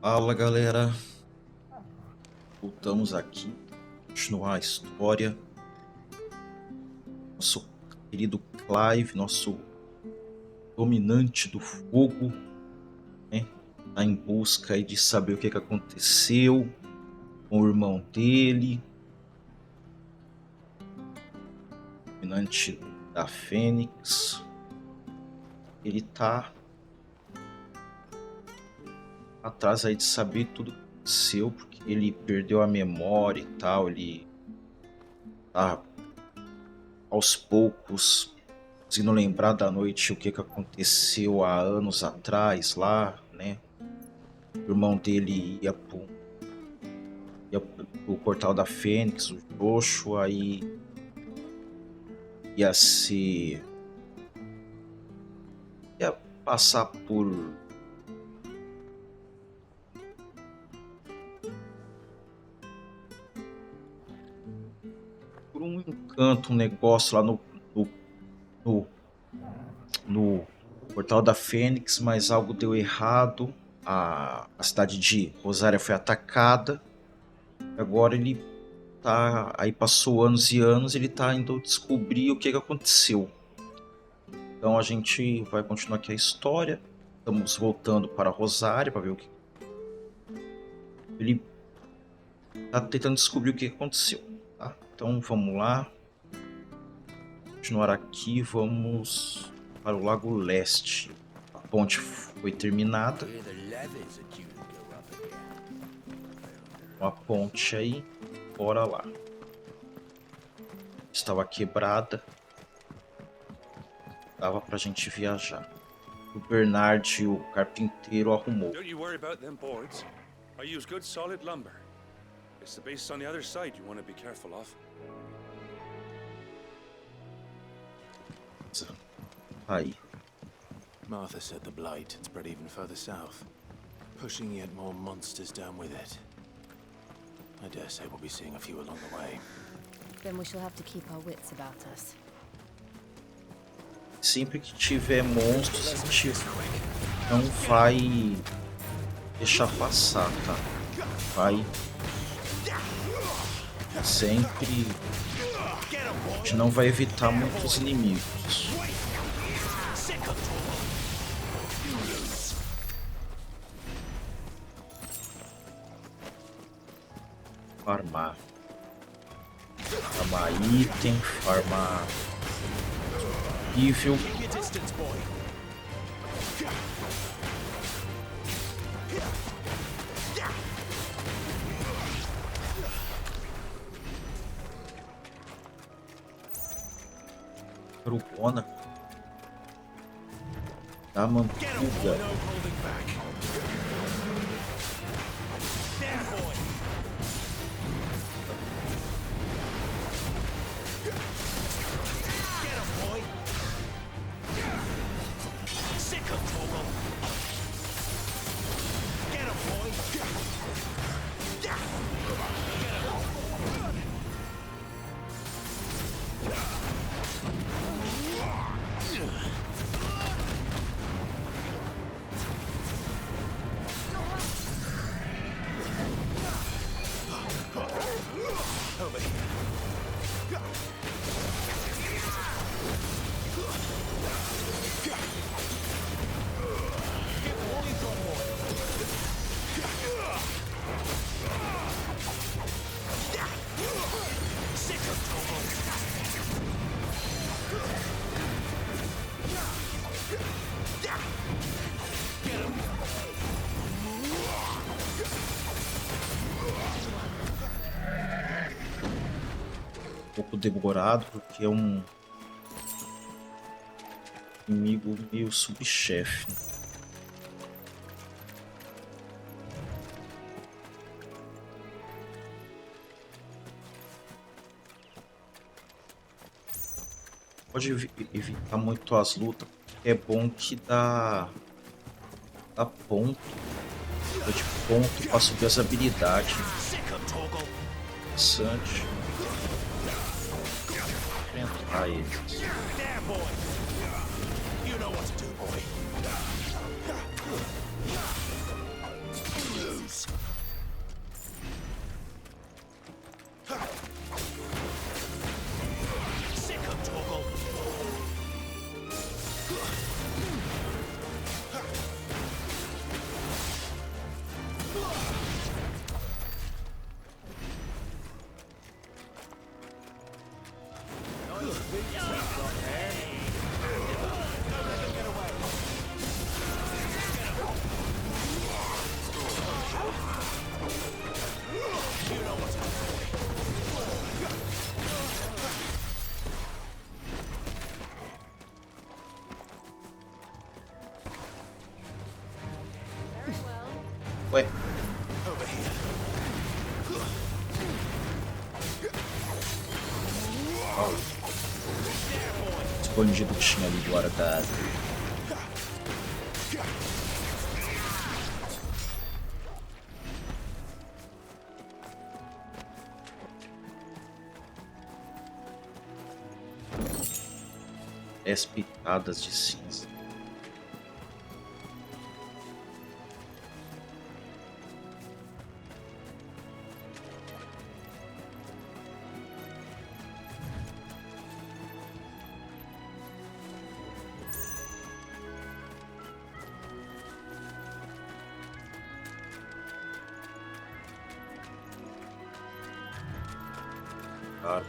Fala galera, voltamos aqui, continuar a história. Nosso querido Clive, nosso dominante do fogo, né? Tá em busca aí de saber o que aconteceu com o irmão dele, dominante da Fênix. Ele tá atrás aí de saber tudo o que aconteceu, porque ele perdeu a memória e tal. Ele tá aos poucos conseguindo lembrar da noite o que aconteceu há anos atrás lá, né? O irmão dele ia pro portal da Fênix, o Joshua, aí ia ser... ia passar por um encanto, um negócio lá no, no portal da Fênix, mas algo deu errado. A cidade de Rosária foi atacada. Agora ele tá... aí passou anos e anos, ele tá indo descobrir o que aconteceu. Então a gente vai continuar aqui a história. Estamos voltando para Rosária para ver o que... ele tá tentando descobrir o que aconteceu, tá? Então vamos lá. Continuar aqui, vamos para o Lago Leste. A ponte foi terminada. Uma ponte aí, bora lá. Estava quebrada. Dava pra gente viajar. O Bernard, o carpinteiro, arrumou. Don't you worry about them boards. I use good solid lumber. It's the base on the other side you want to be careful of. Aí. Martha said the blight had spread even further south, pushing yet more monsters down with it. I dare say we'll be seeing a few along the way. Then we shall have to keep our wits about us. Sempre que tiver monstros, a gente não vai deixar passar, tá? Vai sempre... a gente não vai evitar muitos inimigos. Farmar item, farmar nível. Rubona da mantuga. Um pouco demorado porque é um inimigo meio subchefe. Pode evitar muito as lutas, porque é bom que dá ponto. Dá de ponto para subir as habilidades. Interessante. Enfrentar eles. Ué, Over here. esse bandido que tinha ali guardado. Dez pitadas de cinza. Claro.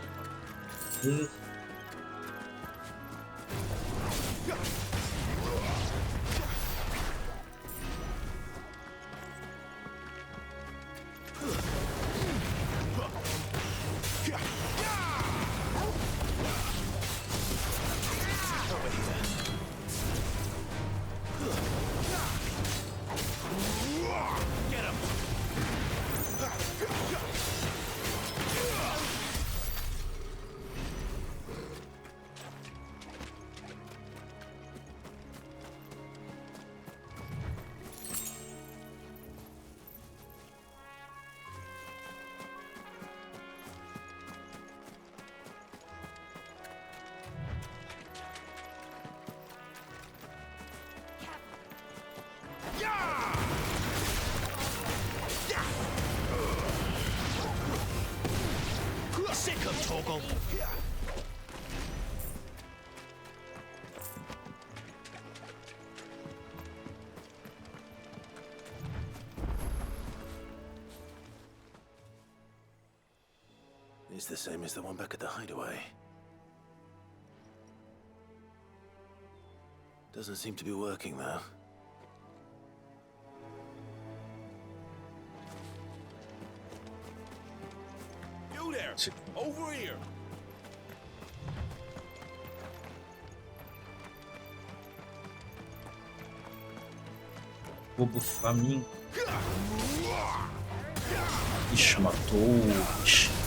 It's the same as the one back at the hideaway. Doesn't seem to be working though. You there! Over here! Bobo faminto. Ixi, matou. Ixi.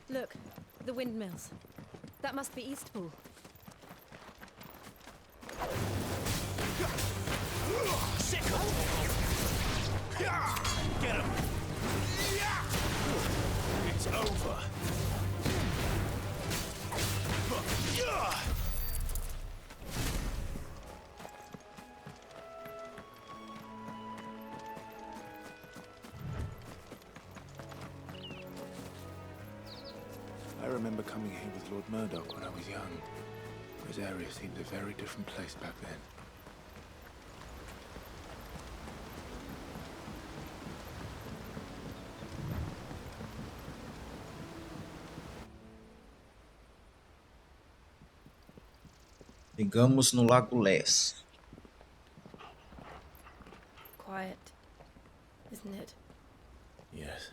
Look, the windmills. That must be Eastpool. Get him! It's over. I remember coming here with Lord Murdoch when I was young. This area seemed a very different place back then. Chegamos no Lago Leste. Quiet, isn't it? Yes.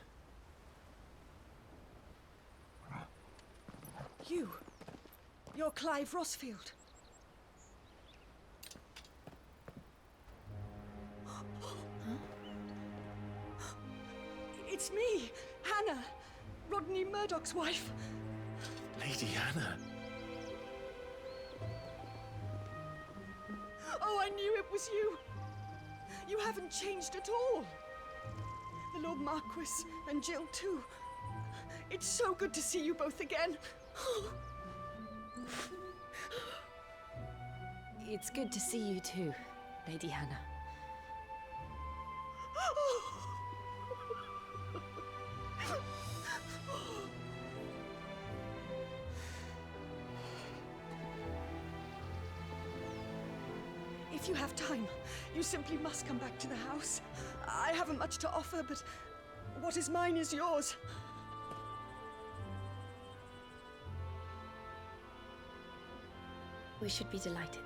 You're Clive Rossfield. It's me, Hannah, Rodney Murdoch's wife. Lady Hannah. it was you. You haven't changed at all. The Lord Marquis and Jill too. It's so good to see you both again. It's good to see you too, Lady Hannah. If you have time, you simply must come back to the house. I haven't much to offer, but what is mine is yours. We should be delighted.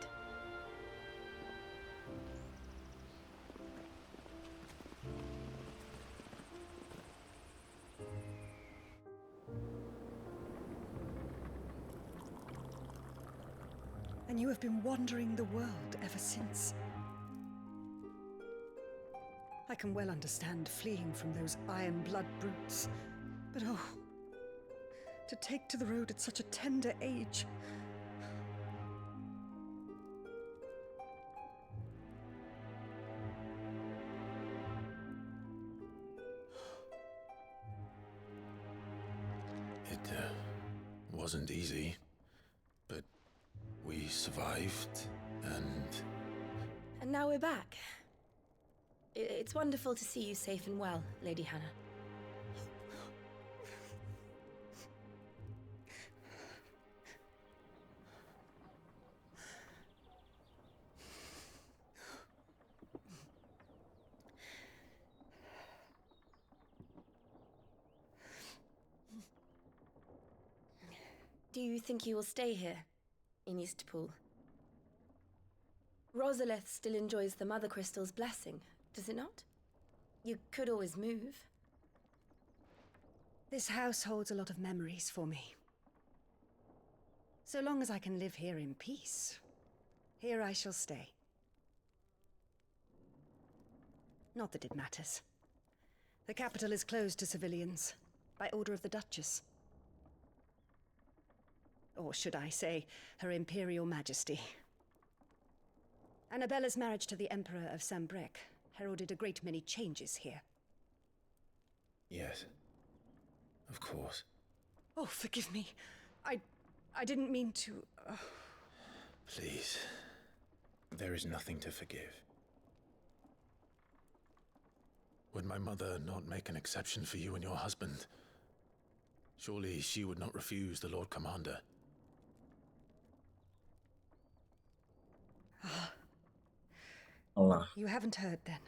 And you have been wandering the world ever since. I can well understand fleeing from those iron blood brutes, but oh, to take to the road at such a tender age. It wasn't easy, but we survived, and... And now we're back. It's wonderful to see you safe and well, Lady Hannah. Do you think you will stay here, in Eastpool? Rosalith still enjoys the Mother Crystal's blessing, does it not? You could always move. This house holds a lot of memories for me. So long as I can live here in peace, here I shall stay. Not that it matters. The capital is closed to civilians, by order of the Duchess. Or should I say, Her Imperial Majesty. Annabella's marriage to the Emperor of Sambrec heralded a great many changes here. Yes, of course. Oh, forgive me. I didn't mean to... Please, there is nothing to forgive. Would my mother not make an exception for you and your husband? Surely she would not refuse the Lord Commander. Olha lá. You haven't heard, then.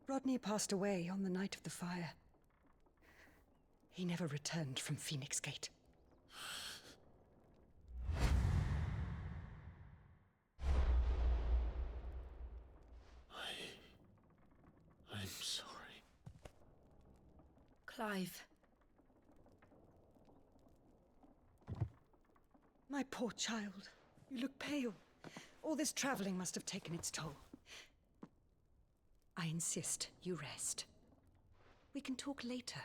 Rodney passed away on the night of the fire. He never returned from Phoenix Gate. I'm sorry. Clive. My poor child. You look pale. All this traveling must have taken its toll. I insist you rest. We can talk later.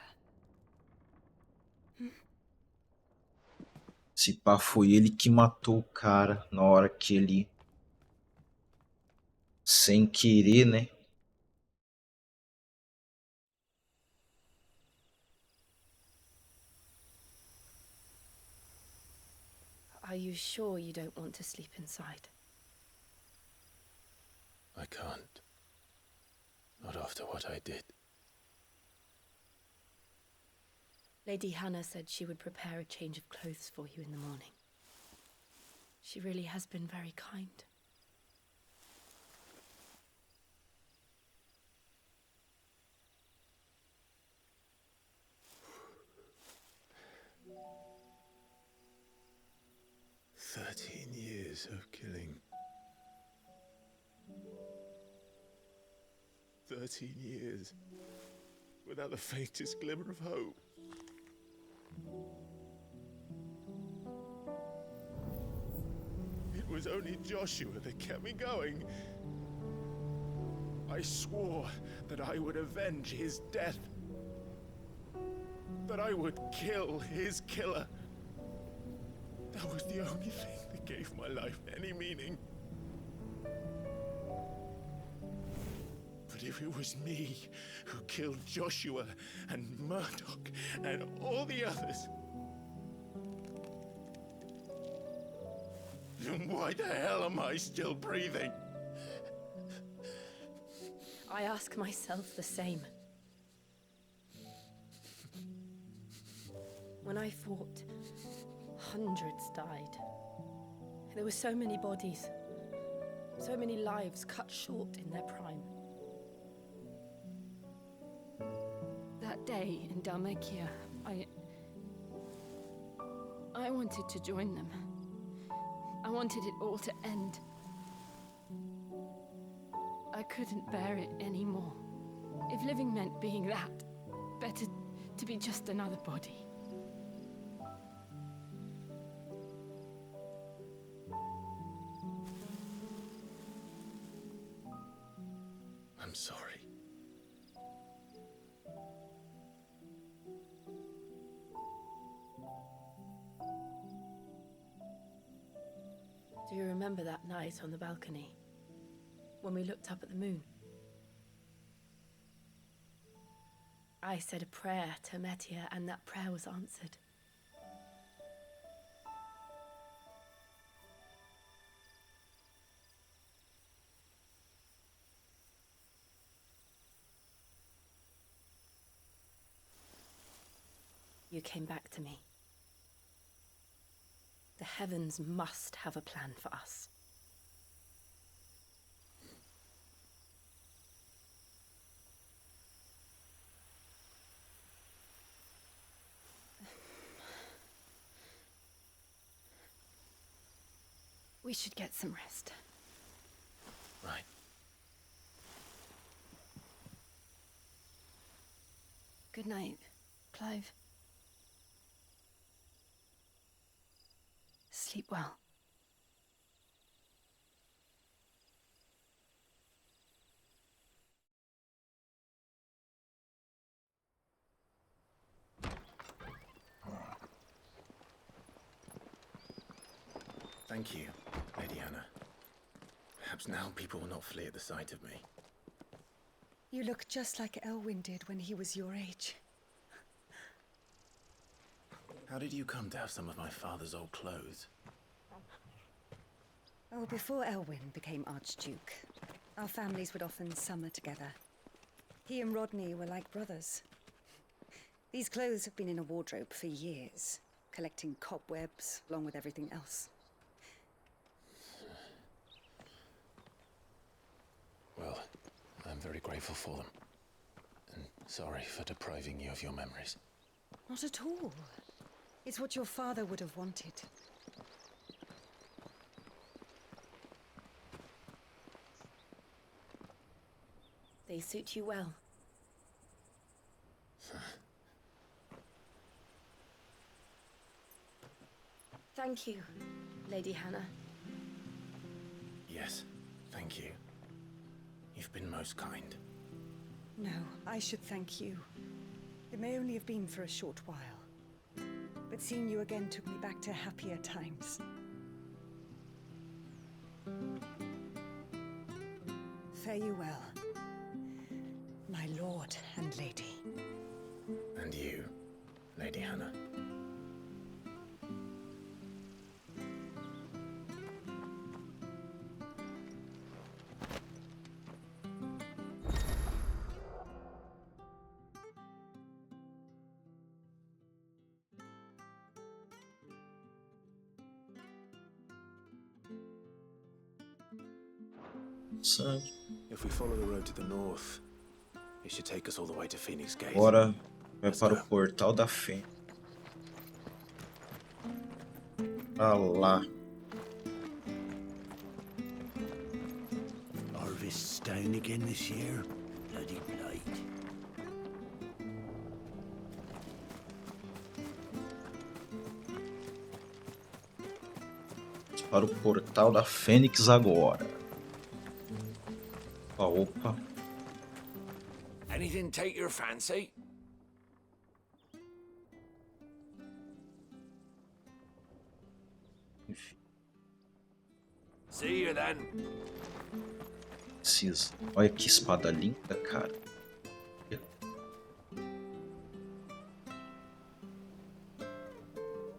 Se pá, foi ele que matou o cara na hora que ele, sem querer, né? Are you sure you don't want to sleep inside? I can't. Not after what I did. Lady Hannah said she would prepare a change of clothes for you in the morning. She really has been very kind. Years of killing. 13 years without the faintest glimmer of hope. It was only Joshua that kept me going. I swore that I would avenge his death. That I would kill his killer. That was the only thing that gave my life any meaning. if it was me who killed Joshua and Murdoch and all the others, then why the hell am I still breathing? I ask myself the same. When I fought, hundreds died. There were so many bodies, so many lives cut short in their prime. That day in Dalmacia, I wanted to join them. I wanted it all to end. I couldn't bear it anymore. If living meant being that, better to be just another body. I'm sorry. Do you remember that night on the balcony? When we looked up at the moon? I said a prayer to Metia, and that prayer was answered. You came back to me. The heavens must have a plan for us. We should get some rest. Right. Good night, Clive. Sleep well. Thank you, Lady Hannah. Perhaps now people will not flee at the sight of me. You look just like Elwyn did when he was your age. How did you come to have some of my father's old clothes? Oh, before Elwyn became Archduke, our families would often summer together. He and Rodney were like brothers. These clothes have been in a wardrobe for years, collecting cobwebs along with everything else. Well, I'm very grateful for them. And sorry for depriving you of your memories. Not at all. It's what your father would have wanted. They suit you well. Thank you, Lady Hannah. Yes, thank you. You've been most kind. No, I should thank you. It may only have been for a short while, but seeing you again took me back to happier times. Fare you well, my lord and lady. And you, Lady Hannah. So, If we follow the road to the north, it should take us all the way to Phoenix Gate. agora vai para o portal da fé. Pra lá. Harvest's down again this year. Bloody blight. Para o portal da Fênix agora. Opa, opa. Anything take your fancy? Enfim. See you then. precisa. Olha que espada linda, cara.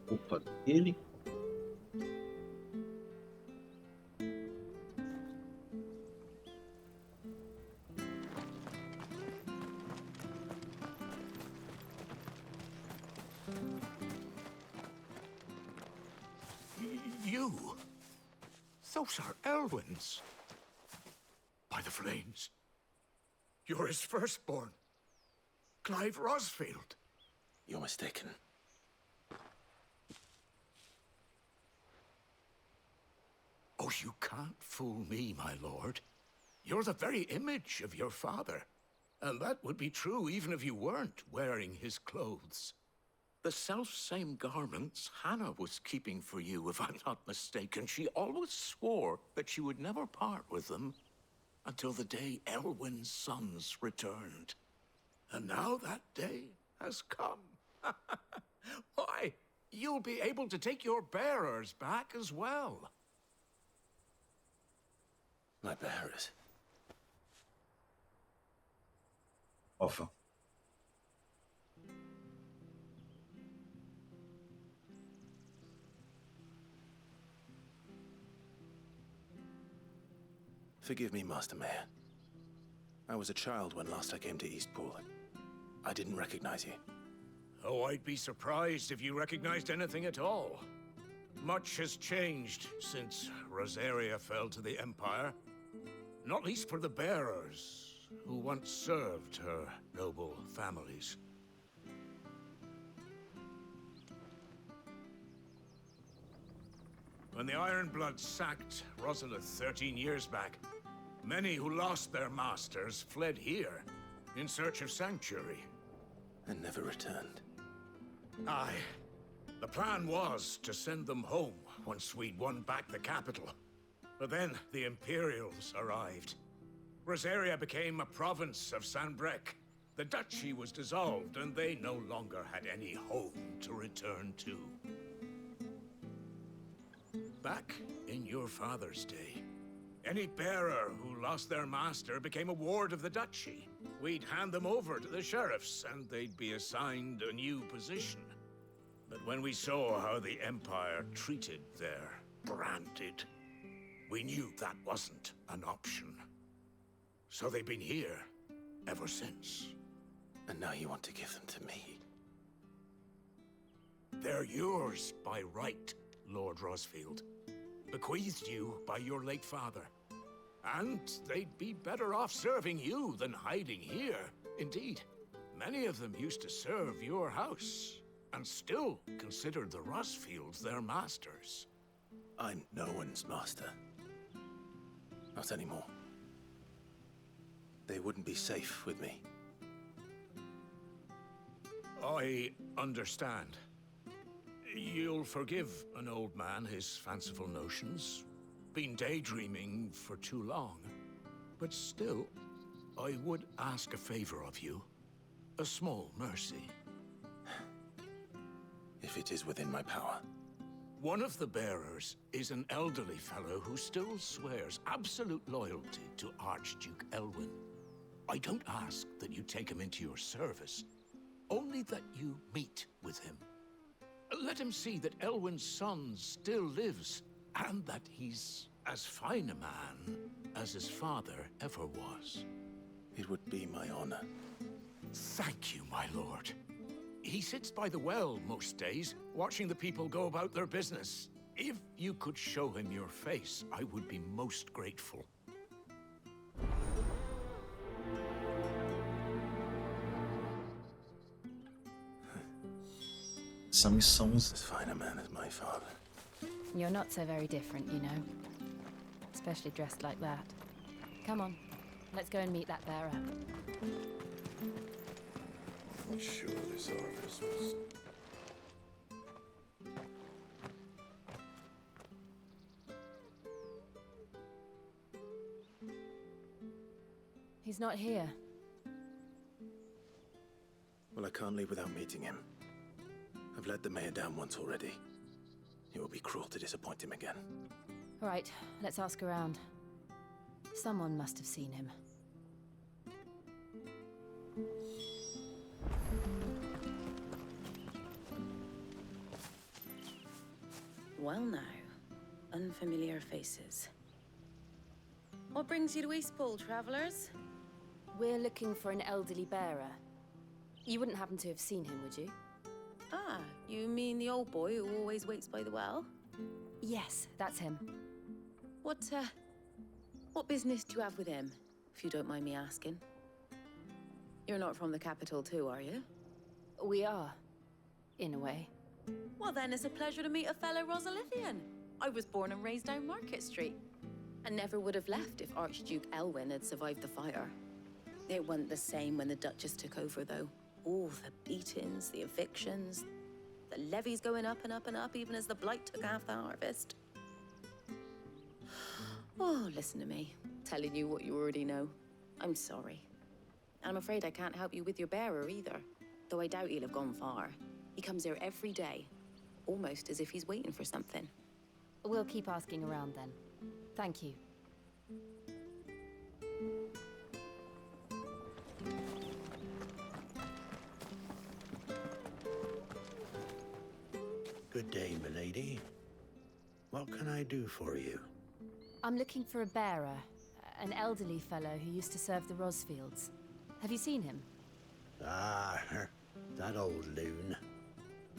Roupa dele. You? Those are Elwyn's. By the flames. You're his firstborn. Clive Rosfield. You're mistaken. Oh, you can't fool me, my lord. You're the very image of your father. And that would be true even if you weren't wearing his clothes. The self-same garments Hannah was keeping for you, if I'm not mistaken. She always swore that she would never part with them until the day Elwyn's sons returned. And now that day has come. Why, you'll be able to take your bearers back as well. My bearers. Offer. Forgive me, Master Mayor. I was a child when last I came to Eastpool. I didn't recognize you. Oh, I'd be surprised if you recognized anything at all. Much has changed since Rosaria fell to the Empire. Not least for the bearers, who once served her noble families. When the Ironbloods sacked Rosalith 13 years back, many who lost their masters fled here in search of sanctuary. And never returned. Aye. The plan was to send them home once we'd won back the capital. But then the Imperials arrived. Rosaria became a province of Sanbreque. The duchy was dissolved, and they no longer had any home to return to. Back in your father's day, any bearer who lost their master became a ward of the duchy. We'd hand them over to the sheriffs, and they'd be assigned a new position. But when we saw how the Empire treated their branded, we knew that wasn't an option. So they've been here ever since. And now you want to give them to me? They're yours by right, Lord Rosfield. Bequeathed you by your late father. And they'd be better off serving you than hiding here. Indeed, many of them used to serve your house, and still considered the Rosfields their masters. I'm no one's master. Not anymore. They wouldn't be safe with me. I understand. You'll forgive an old man his fanciful notions. Been daydreaming for too long. But still, I would ask a favor of you. A small mercy. If it is within my power. One of the bearers is an elderly fellow who still swears absolute loyalty to Archduke Elwyn. I don't ask that you take him into your service, only that you meet with him. Let him see that Elwyn's son still lives, and that he's as fine a man as his father ever was. It would be my honor. Thank you, my lord. He sits by the well most days, watching the people go about their business. If you could show him your face, I would be most grateful. Essa missão. As fine a man as my father. You're not so very different, you know. Especially dressed like that. Come on, let's go and meet that bearer. I'm sure this Aorus was... He's not here. Well, I can't leave without meeting him. I've let the mayor down once already. It would be cruel to disappoint him again. All right, let's ask around. Someone must have seen him. Well now, unfamiliar faces. What brings you to Eastpool, travelers? We're looking for an elderly bearer. You wouldn't happen to have seen him, would you? Ah, you mean the old boy who always waits by the well? Yes, that's him. What business do you have with him, if you don't mind me asking? You're not from the capital too, are you? We are, in a way. Well then, it's a pleasure to meet a fellow Rosalithian. I was born and raised down Market Street. And never would have left if Archduke Elwyn had survived the fire. It wasn't the same when the Duchess took over, though. All the beatings, the evictions, the levies going up and up and up, even as the blight took half the harvest. Oh, listen to me, telling you what you already know. I'm sorry. And I'm afraid I can't help you with your bearer either, though I doubt he'll have gone far. He comes here every day, almost as if he's waiting for something. We'll keep asking around then. Thank you. Good day, milady. What can I do for you? I'm looking for a bearer, an elderly fellow who used to serve the Rosfields. Have you seen him? Ah, that old loon.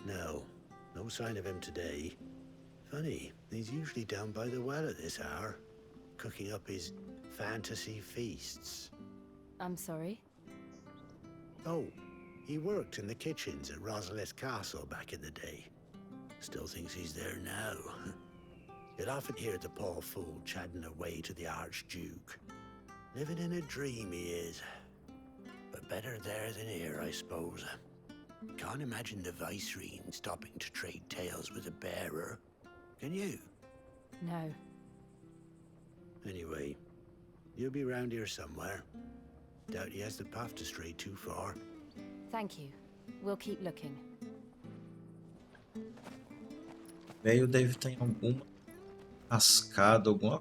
No sign of him today. Funny, he's usually down by the well at this hour, cooking up his fantasy feasts. I'm sorry? Oh, he worked in the kitchens at Rosalith Castle back in the day. Still thinks he's there now. You'll often hear the poor fool chatting away to the Archduke. Living in a dream he is. But better there than here, I suppose. Can't imagine the Viceroy stopping to trade tales with a bearer. Can you? No. Anyway, you'll be round here somewhere. Doubt he has the path to stray too far. Thank you. We'll keep looking. Velho deve estar em alguma cascada, alguma.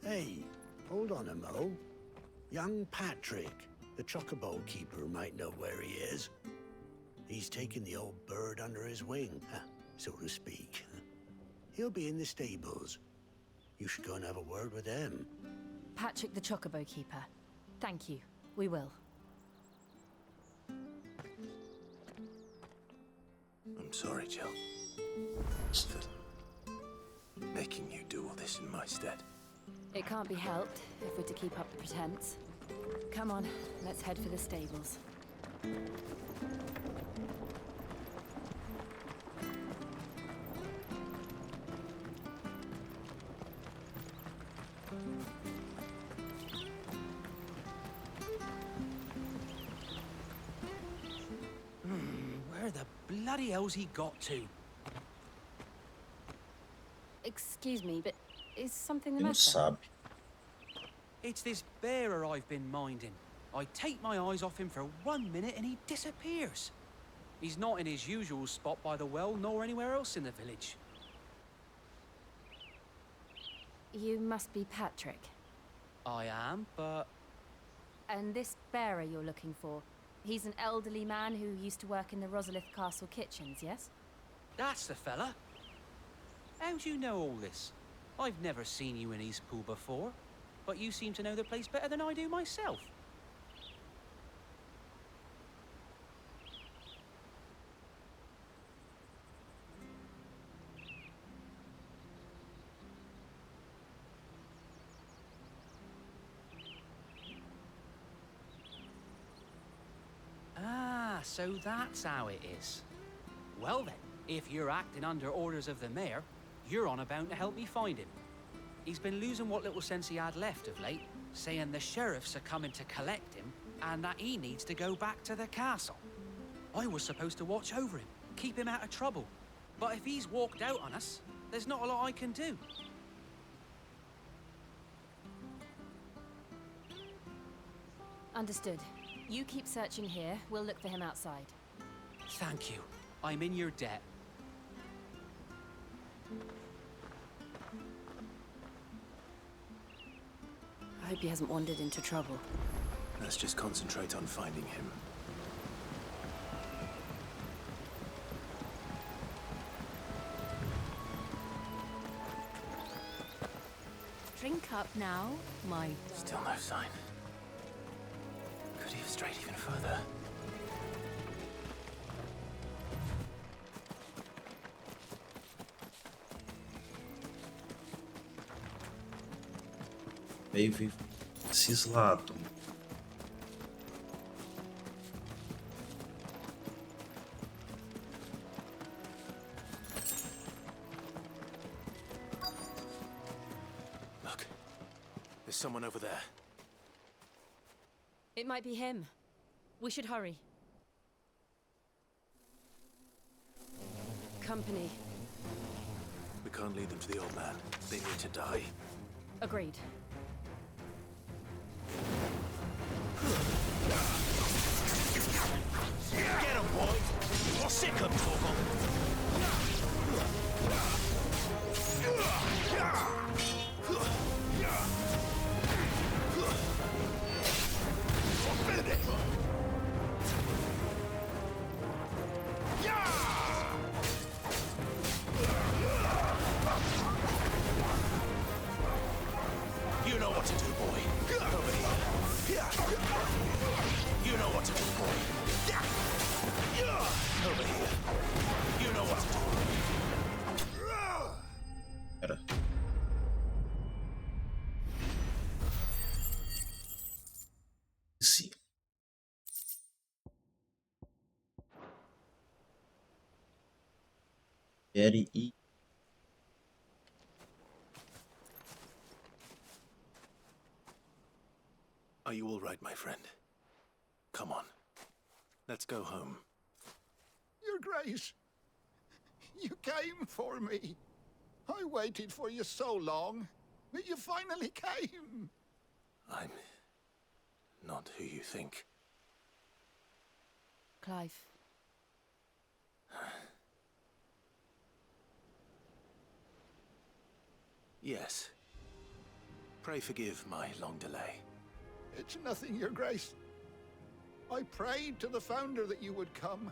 Hey, hold on a mo. Young Patrick, the chocobo keeper, might know where he is. He's taken the old bird under his wing, so to speak. He'll be in the stables. You should go and have a word with him. Patrick the Chocobo Keeper. Thank you. We will. I'm sorry, Jill. For making you do all this in my stead. It can't be helped if we're to keep up the pretense. Come on, let's head for the stables. Where the bloody hell's he got to? Excuse me, but is something the Ele não matter? sabe. It's this bearer I've been minding. I take my eyes off him for 1 minute and he disappears. He's not in his usual spot by the well, nor anywhere else in the village. You must be Patrick. I am, but And this bearer you're looking for, he's an elderly man who used to work in the Rosalith Castle kitchens, yes? that's the fella. How do you know all this? I've never seen you in Eastpool before, but you seem to know the place better than I do myself. Ah, so that's how it is. Well then, if you're acting under orders of the mayor, you're on about to help me find him. He's been losing what little sense he had left of late, saying the sheriffs are coming to collect him and that he needs to go back to the castle. I was supposed to watch over him, keep him out of trouble. But if he's walked out on us, there's not a lot I can do. Understood. You keep searching here, we'll look for him outside. Thank you. I'm in your debt. Hope he hasn't wandered into trouble. Let's just concentrate on finding him. Drink up now, my... Still no sign. Could he have strayed even further? Meio cislado. Look, there's someone over there. It might be him. We should hurry. Company. We can't lead them to the old man. They need to die. Agreed. Get him, boy! Or sick him, Torgal! You know what to do, boy. Over here. You know what to do, boy. Over here. You know what to do. Pera. Sim. Quere ir. Are you all right, my friend? Come on. Let's go home. Your Grace, you came for me. I waited for you so long, but you finally came. I'm not who you think. Clive. Yes. Pray forgive my long delay. It's nothing, Your Grace. I prayed to the Founder that you would come,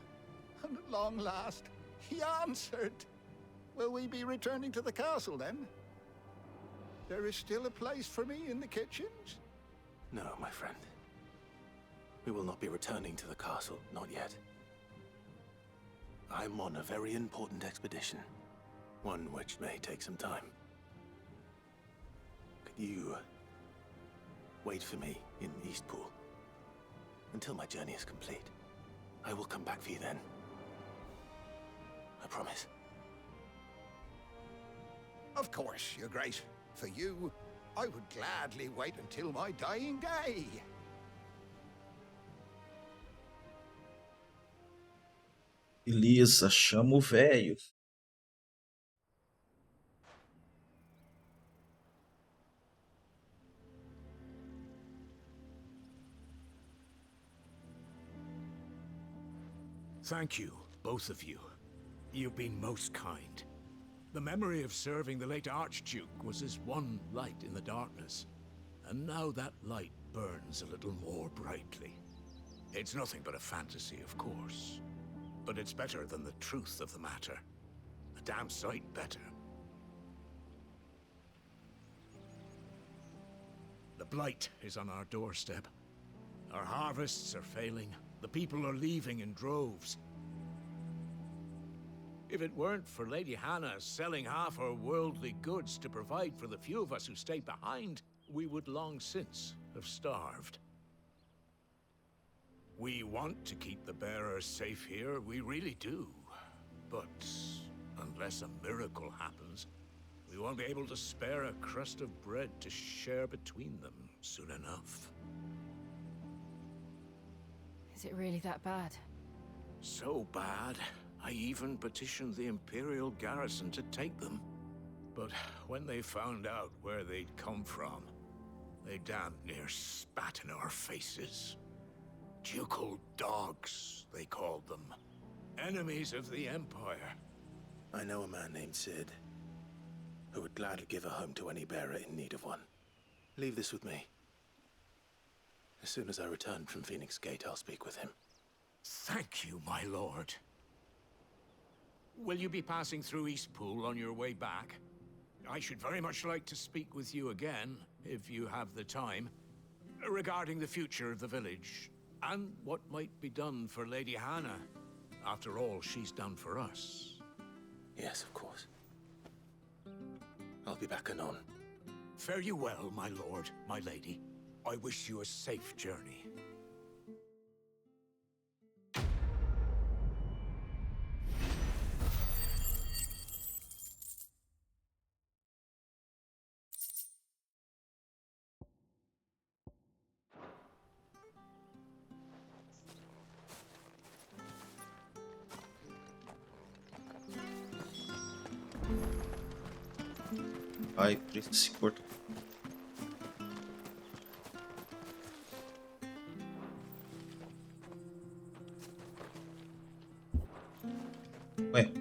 and at long last, he answered. Will we be returning to the castle, then? There is still a place for me in the kitchens? No, my friend. We will not be returning to the castle, not yet. I'm on a very important expedition, one which may take some time. Could you wait for me in Eastpool until my journey is complete? I will come back for you then. I promise. Of course, Your Grace. For you, I would gladly wait until my dying day. Beleza, chama o velho. Thank you, both of you. You've been most kind. The memory of serving the late Archduke was as one light in the darkness, and now that light burns a little more brightly. It's nothing but a fantasy, of course, but it's better than the truth of the matter. A damn sight better. The blight is on our doorstep. Our harvests are failing. The people are leaving in droves. If it weren't for Lady Hannah selling half her worldly goods to provide for the few of us who stayed behind, we would long since have starved. We want to keep the bearers safe here, we really do. But unless a miracle happens, we won't be able to spare a crust of bread to share between them soon enough. Is it really that bad? So bad, I even petitioned the Imperial garrison to take them. But when they found out where they'd come from, they damn near spat in our faces. Ducal dogs, they called them. Enemies of the Empire. I know a man named Sid, who would gladly give a home to any bearer in need of one. Leave this with me. As soon as I return from Phoenix Gate, I'll speak with him. Thank you, my lord. Will you be passing through Eastpool on your way back? I should very much like to speak with you again, if you have the time, regarding the future of the village, and what might be done for Lady Hannah. After all, she's done for us. Yes, of course. I'll be back anon. Fare you well, my lord, my lady. I wish you a safe journey. Ai, por isso esse porto. Ué.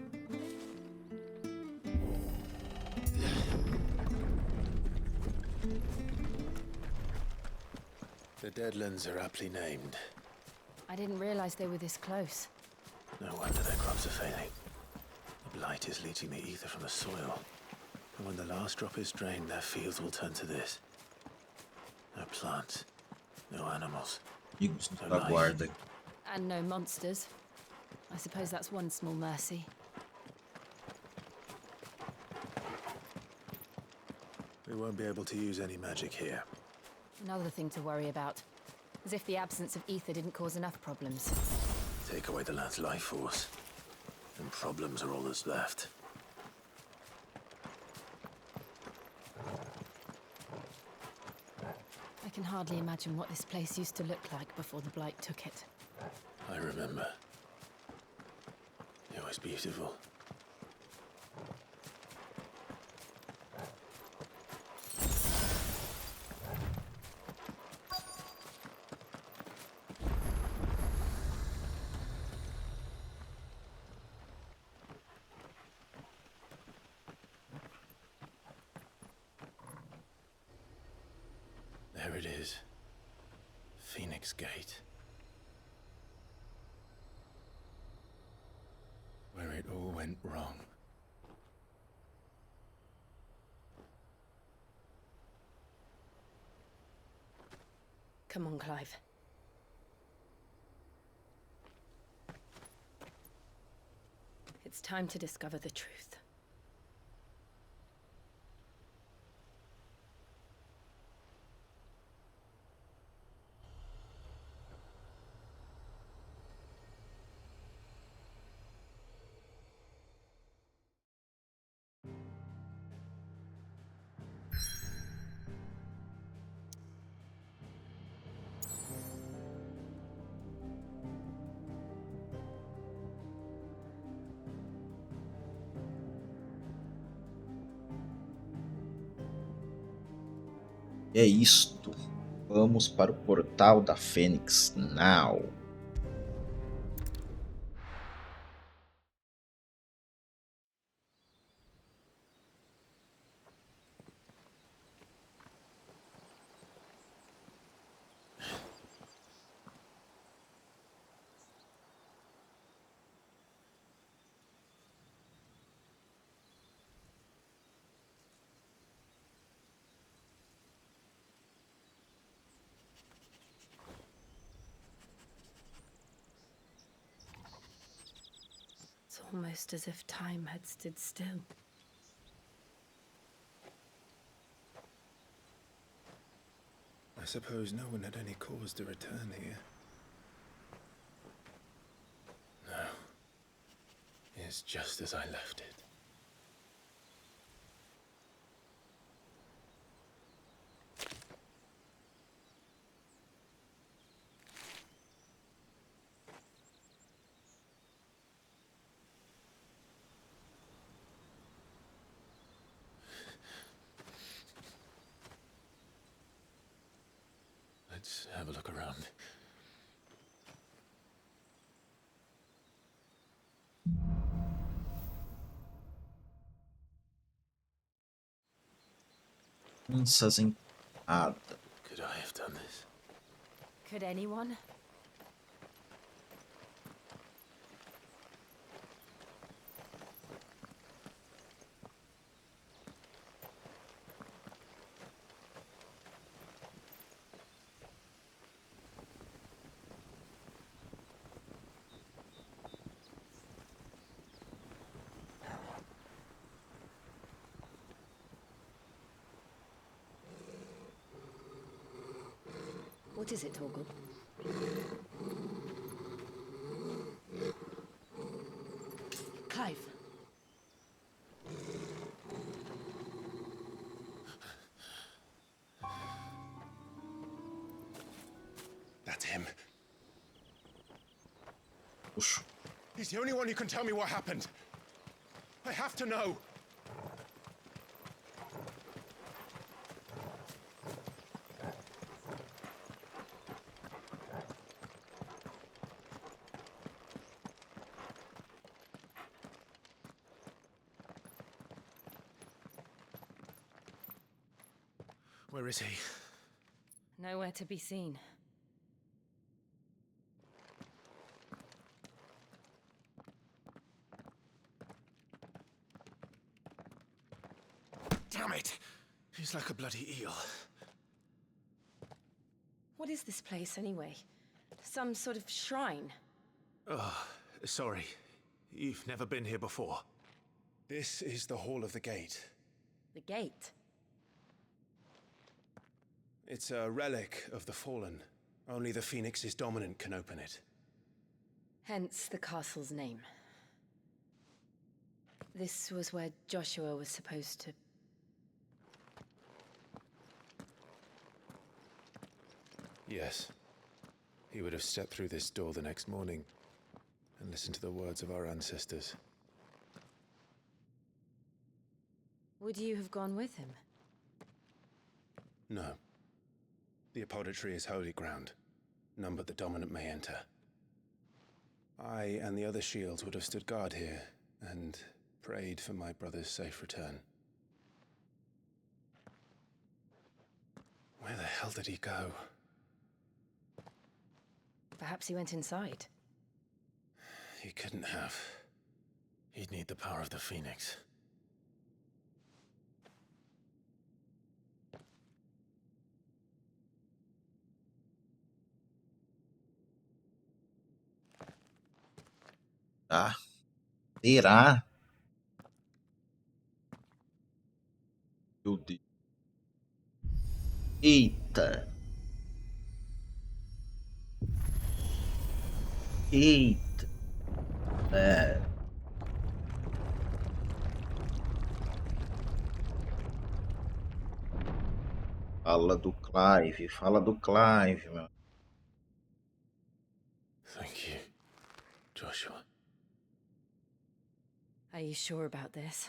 The Deadlands are aptly named. I didn't realize they were this close. No wonder their crops are failing. The blight is leaching the ether from the soil. And when the last drop is drained, their fields will turn to this. No plants, no animals. Amigos no da life. guarda. And no monsters. I suppose that's one small mercy. We won't be able to use any magic here. Another thing to worry about. As if the absence of ether didn't cause enough problems. Take away the lad's life force, and problems are all that's left. I can hardly imagine what this place used to look like before the blight took it. I remember. It was beautiful. There it is. Phoenix Gate. Where it all went wrong. Come on, Clive. It's time to discover the truth. É isto. Vamos para o portal da Fênix now. It's almost as if time had stood still. I suppose no one had any cause to return here. No. It's just as I left it. Let's have a look around. Lanças em nada. Could I have done this? Could anyone? What is it, Torgal? Clive. That's him. Puxo. He's the only one who can tell me what happened. I have to know. Where is he? Nowhere to be seen. Damn it! He's like a bloody eel. What is this place, anyway? Some sort of shrine? Oh, sorry. You've never been here before. This is the Hall of the Gate. The gate? It's a relic of the Fallen. Only the Phoenix's dominant can open it. Hence the castle's name. This was where Joshua was supposed to... Yes. He would have stepped through this door the next morning and listened to the words of our ancestors. Would you have gone with him? No. The apodatory is holy ground. None but the dominant may enter. I and the other shields would have stood guard here and prayed for my brother's safe return. Where the hell did he go? Perhaps he went inside. He couldn't have. He'd need the power of the Phoenix. Tá. Será? Meu Deus. Eita. Eita. É. Fala do Clive, fala do Clive, meu. Thank you, Joshua. Are you sure about this?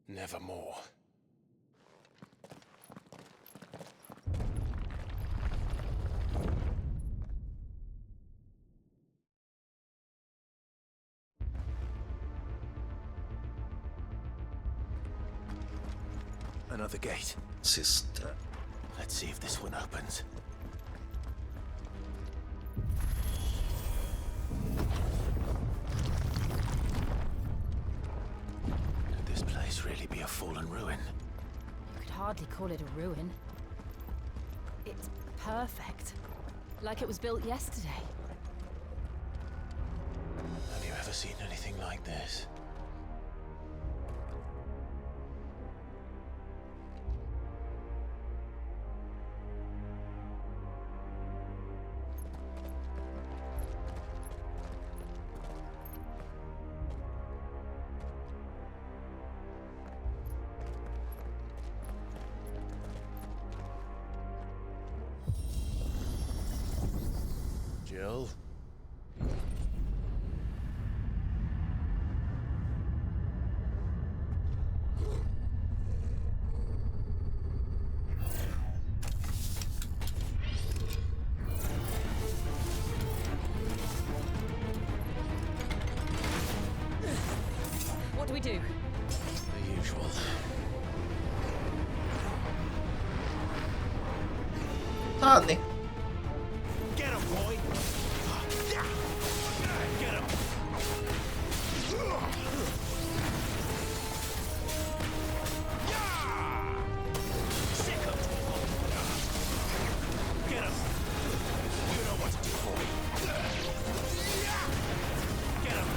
Nevermore. Another gate. Sister. Let's see if this one opens. Could this place really be a fallen ruin? You could hardly call it a ruin. It's perfect. Like it was built yesterday. Have you ever seen anything like this? Jill? What do we do? The usual. ajudar, né? Get him, boy. Get him. Sick of Get him. You know what to do, boy. Get him.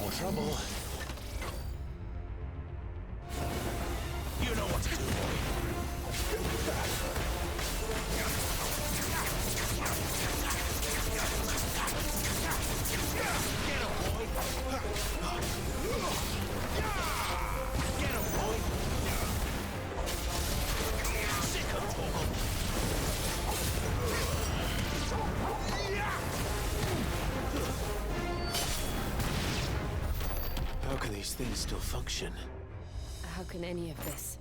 More trouble. You know what to do, boy. Get him, boy. Get him, boy. Sick of trouble. How can these things still function? How can any of this?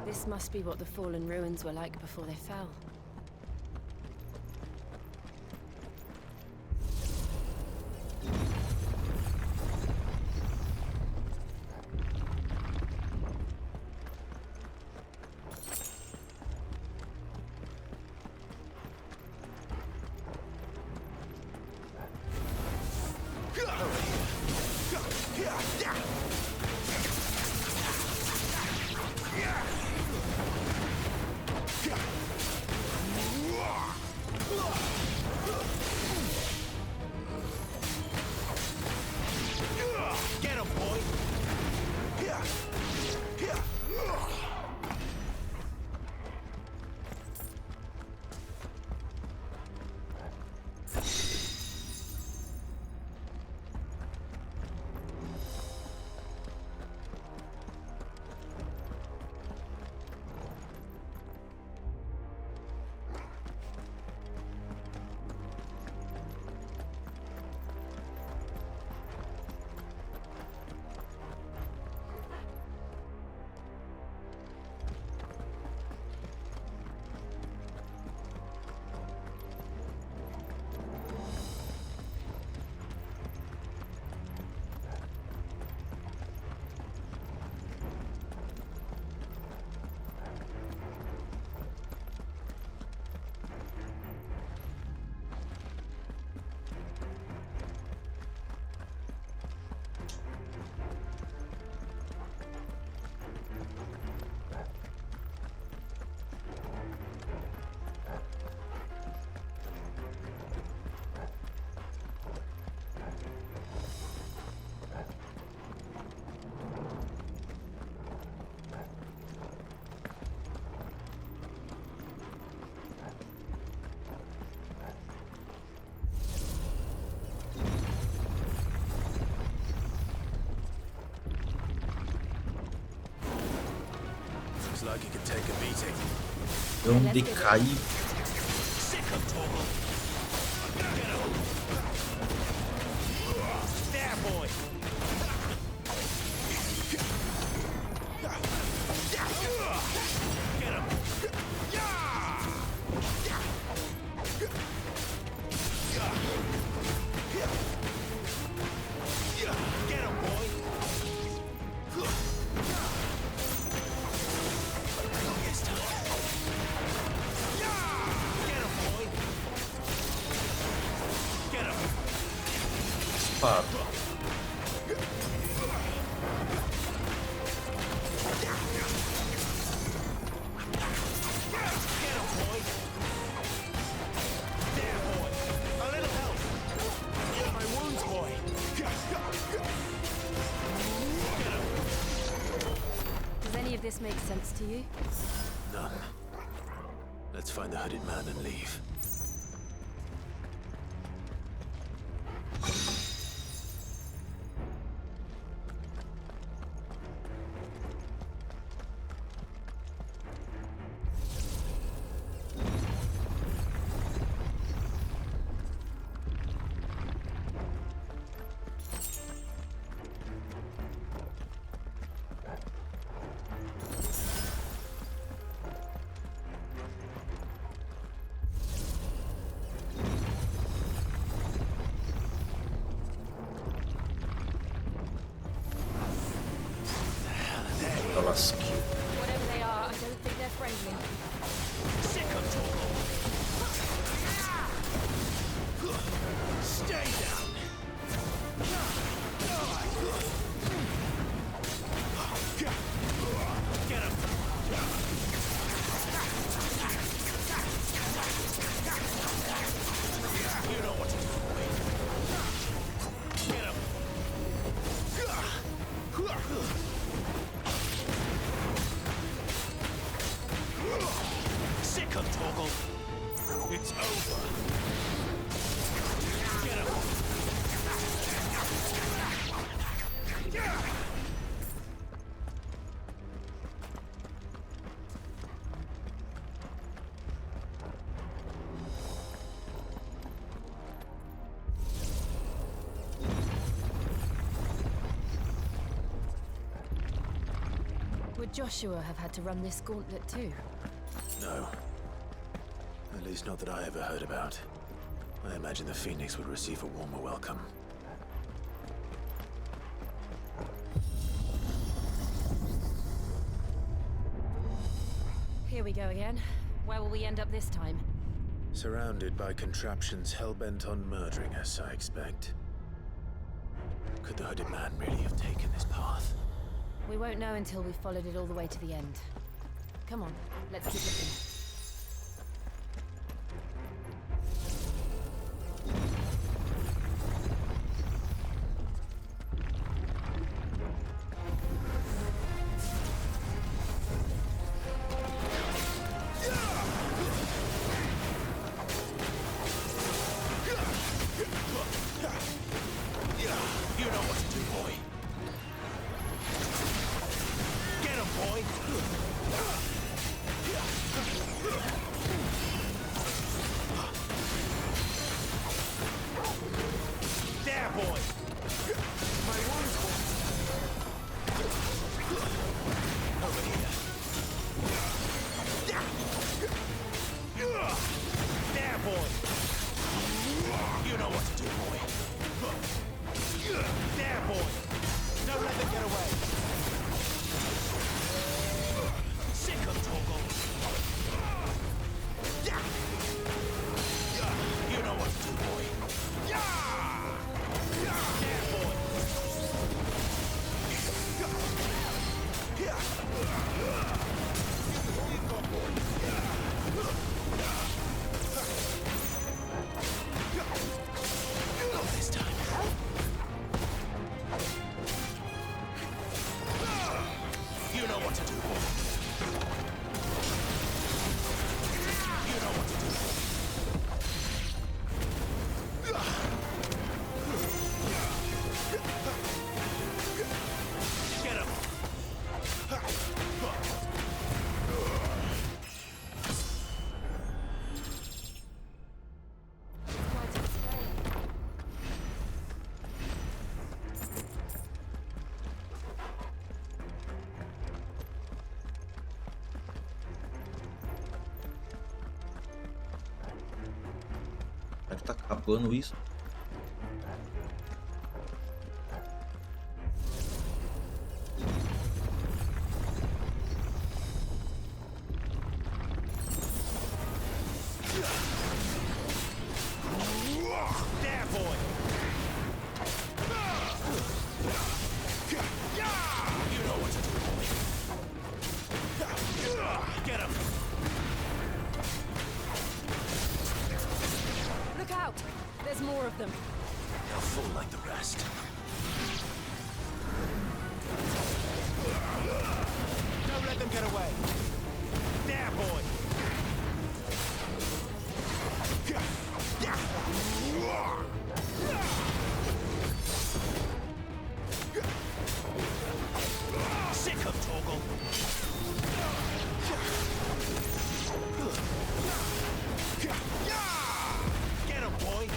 This must be what the fallen ruins were like before they fell. Get him, boy. Looks like he can take a beating. Onde cair. Sick of trouble. Get him. There, boy. Get him. Get him, boy. It's time. Get him, boy. Get him. Espada. Get him, boy. There, boy. A little help. My wounds, boy. Get him. Does any of this make sense to you? None. Let's find the hooded man and leave. bravely. Sick of Torgal. Stay down. Get him. You know what to do, boy. Get him. Sick of Torgal. It's over. Get him. Would Joshua have had to run this gauntlet too? No. At least not that I ever heard about. I imagine the Phoenix would receive a warmer welcome. Here we go again. Where will we end up this time? Surrounded by contraptions hell-bent on murdering us, I expect. Could the hooded man really have taken this path? We won't know until we've followed it all the way to the end. Come on, let's keep looking. You know what to do, boy. Get him, boy. There, boy. My wounds, boy. Over here. There, boy. You know what to do, boy. There, boy. Don't let them get away. Sick of Torgal. You know what to do, boy. There, boy. Not this time. You know what to do, boy. You know what to do. Get him. Será que tá acabando isso? There, boy. You know what to do, boy. Get him. Look out! There's more of them. They'll fall like the rest. Don't let them get away. There, boy. Sick of Torgal. Get him, boy.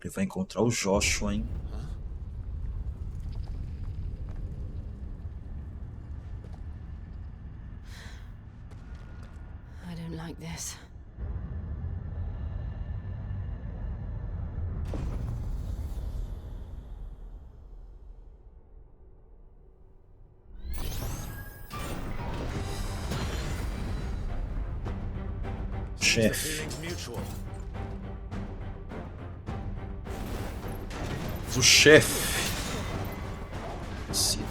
Ele vai encontrar o Joshua, hein? I don't like this. Chefe. O chefe. Cita.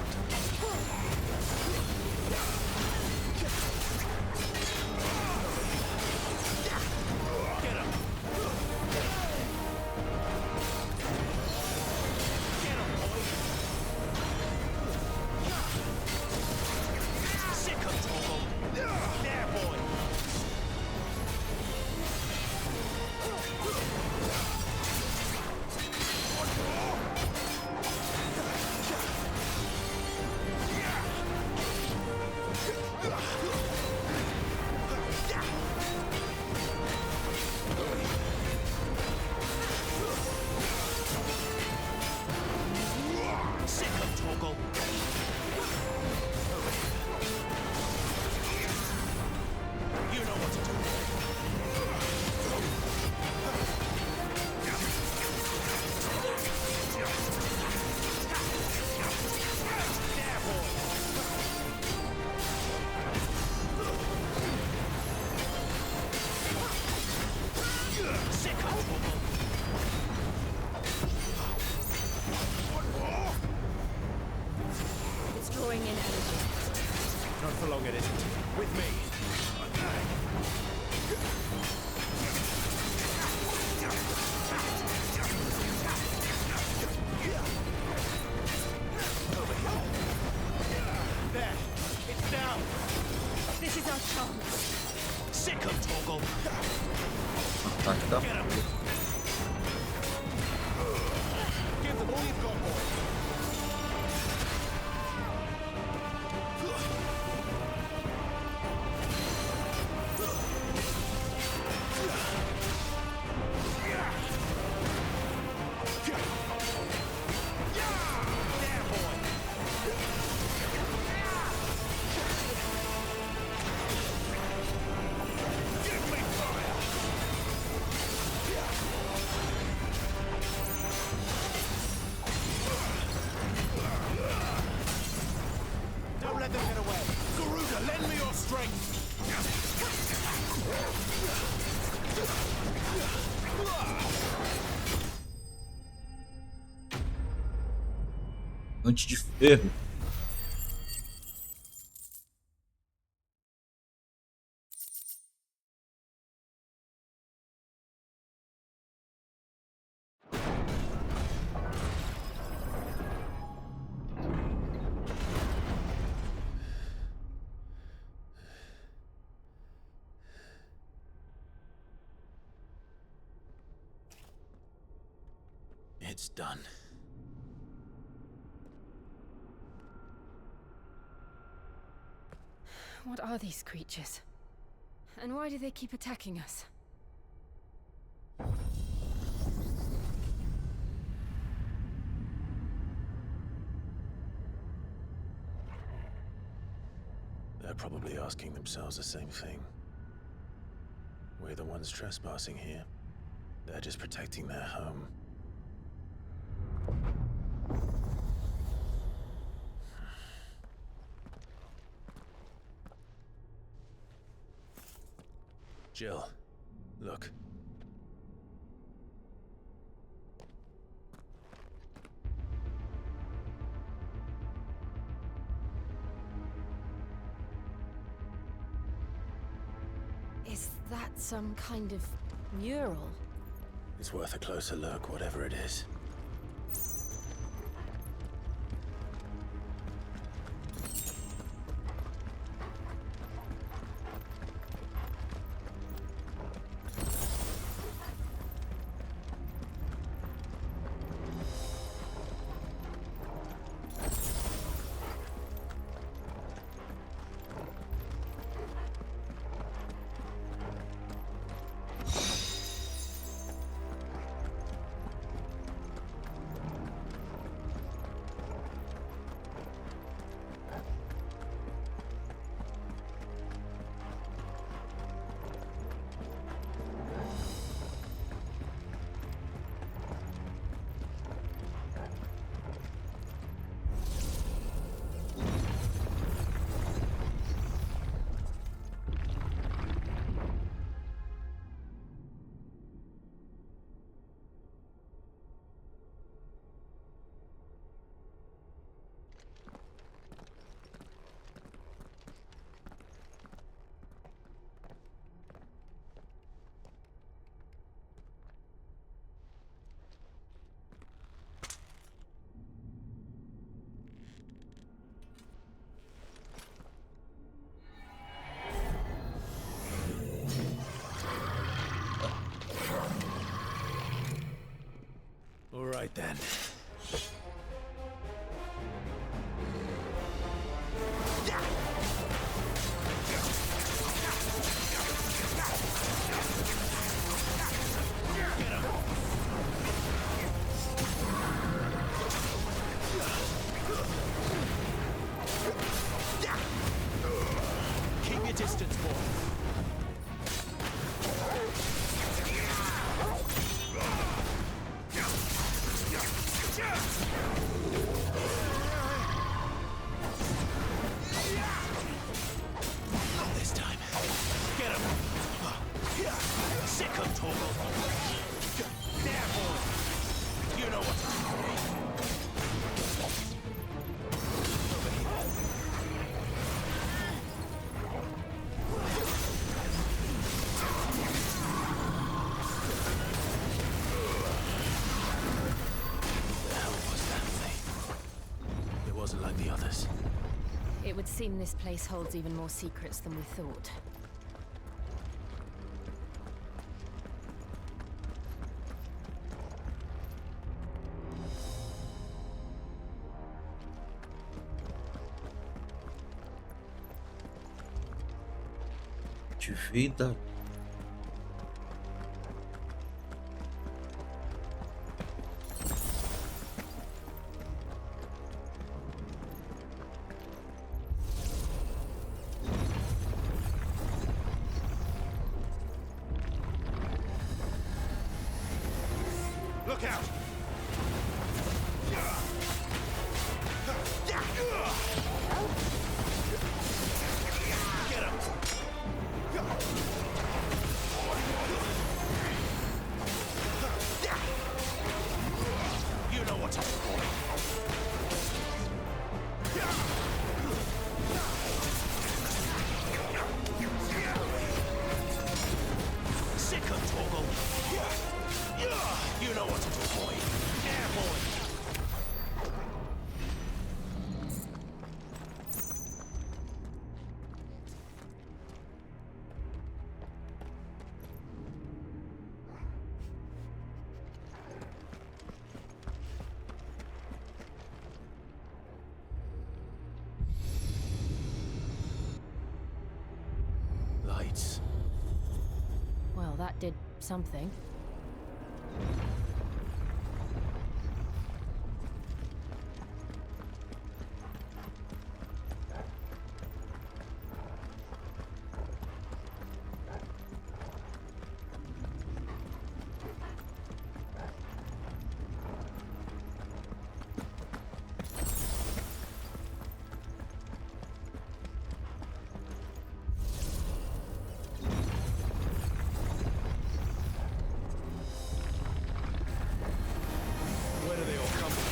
It's drawing in energy. Not for long, it isn't. With me. There. It's down. This is our chance. Sick of Toggle. Ataque da Fúria. Give them all you've got, boy. Don't let them get away. Garuda, lend me your strength. Antes de ferro. It's done. What are these creatures? And why do they keep attacking us? They're probably asking themselves the same thing. We're the ones trespassing here. They're just protecting their home. Jill, look. Is that some kind of mural? It's worth a closer look, whatever it is. All right then. Keep your distance, boy. Not this time. Get him. Sick him, Torgal. There, boy. You know what to do. Over here. The hell was that thing? It wasn't like the others. It would seem this place holds even more secrets than we thought. De vida. Look out! Get him! You know what to do, boy. Sick of Torgal. You know what to do, boy. Yeah, boy. Lights. Well, that did something. Where do they all come from?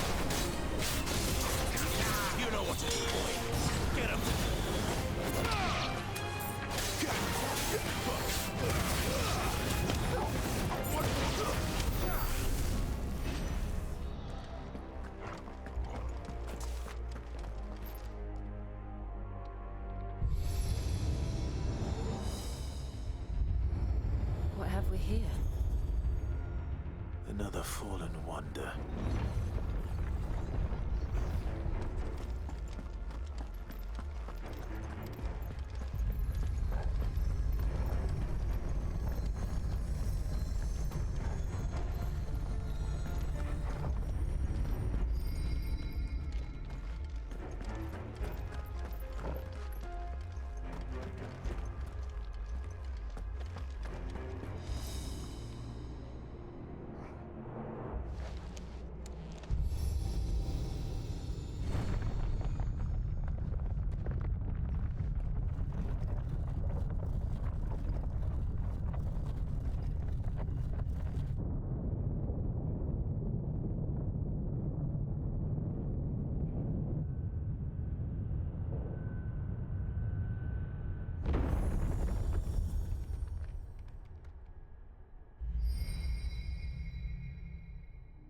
You know what to do, boy. Get him! What have we here? Another fallen wonder.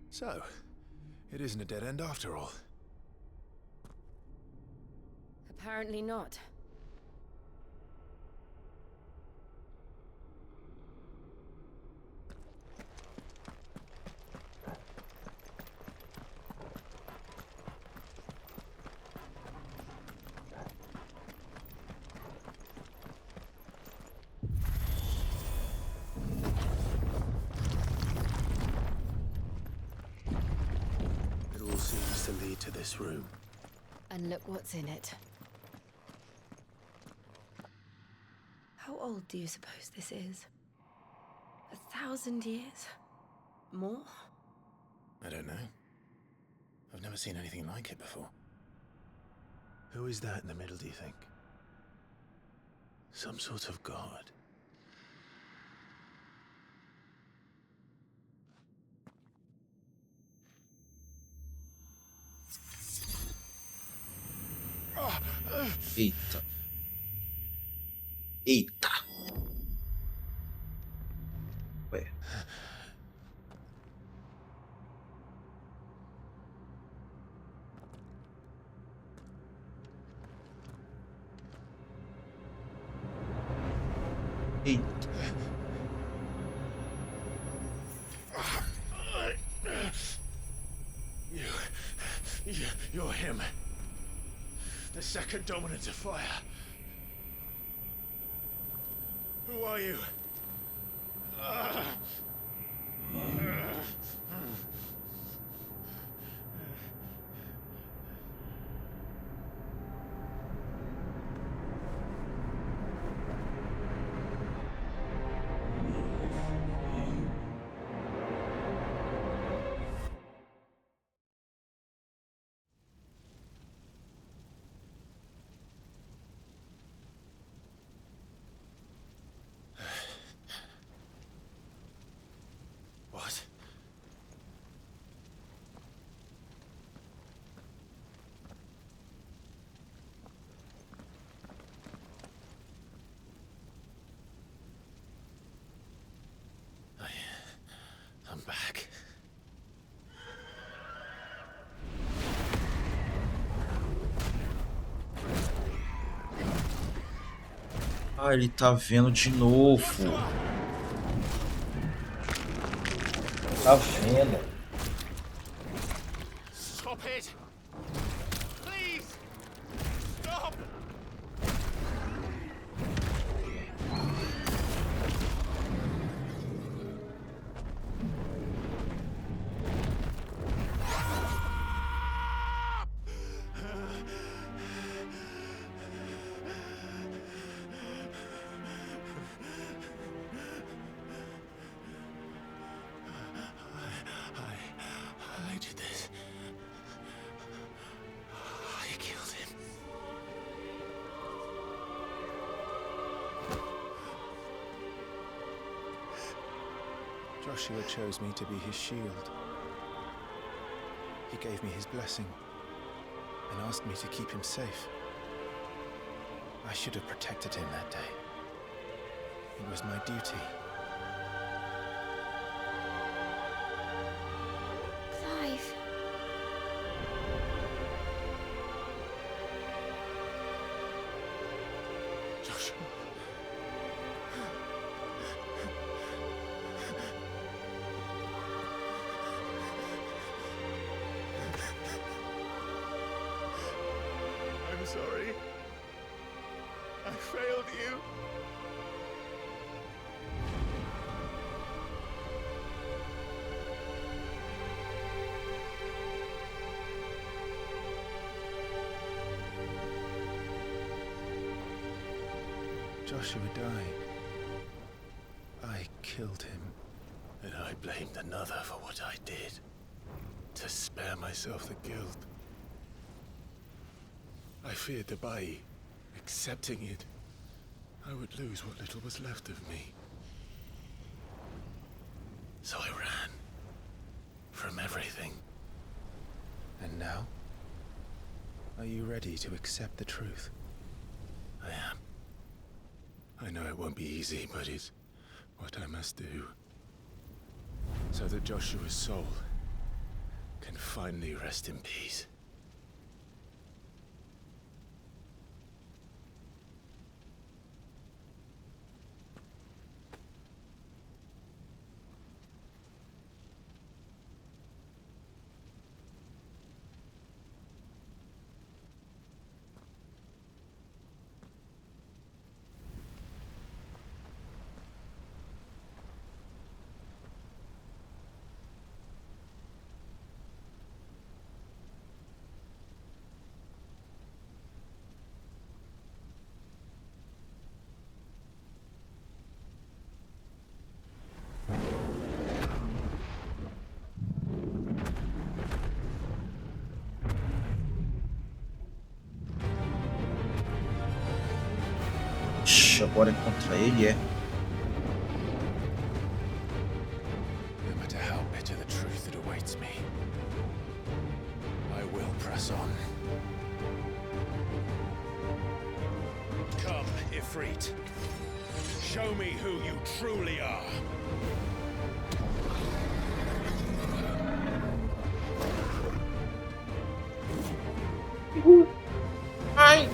So, it isn't a dead end after all. Apparently not. all seems to lead to this room. And look what's in it. How old do you suppose this is? 1,000 years? More? I don't know. I've never seen anything like it before. Who is that in the middle, do you think? Some sort of god? Eita. Eita. Ué. Eita. You're him. The second dominant of fire. Who are you? What? I'm back. Ah, ele tá vendo de novo. Tá vendo? Stop it! Please! Stop! I did this. I killed him. Joshua chose me to be his shield. He gave me his blessing and asked me to keep him safe. I should have protected him that day. It was my duty. Clive. Joshua. I'm sorry. I failed you. Joshua died. I killed him. And I blamed another for what I did. To spare myself the guilt. I feared that by accepting it, I would lose what little was left of me. So I ran. From everything. And now? Are you ready to accept the truth? I am. I know it won't be easy, but it's what I must do. So that Joshua's soul can finally rest in peace. push agora contra ele é. No matter how bitter the truth that awaits me, I will press on. Come, Ifrit. Show me who you truly are. Ai!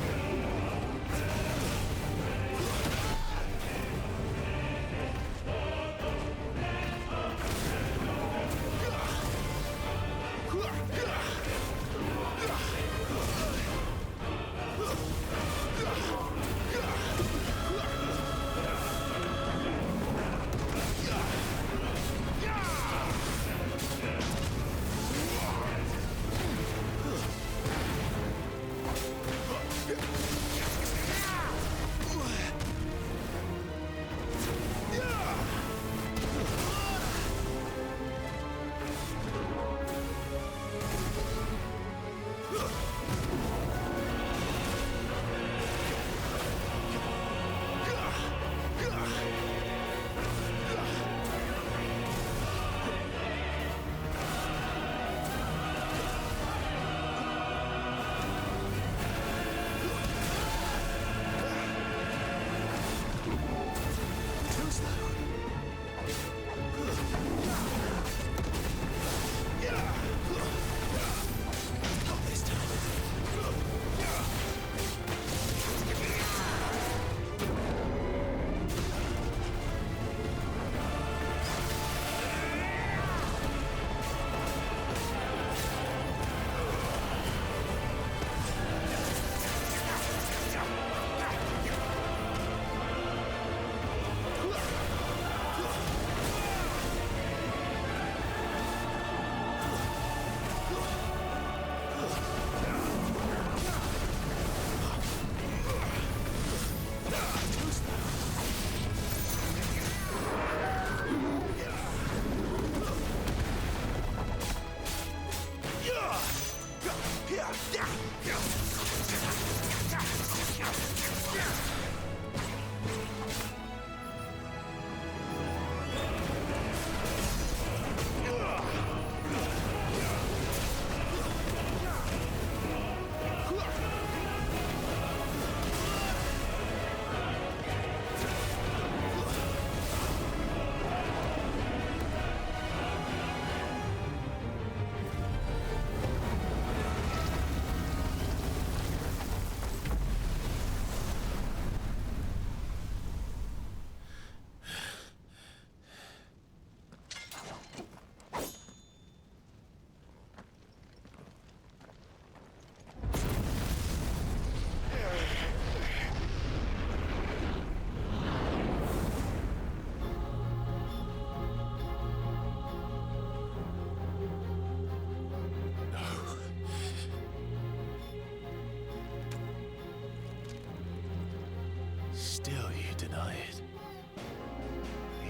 Still you deny it.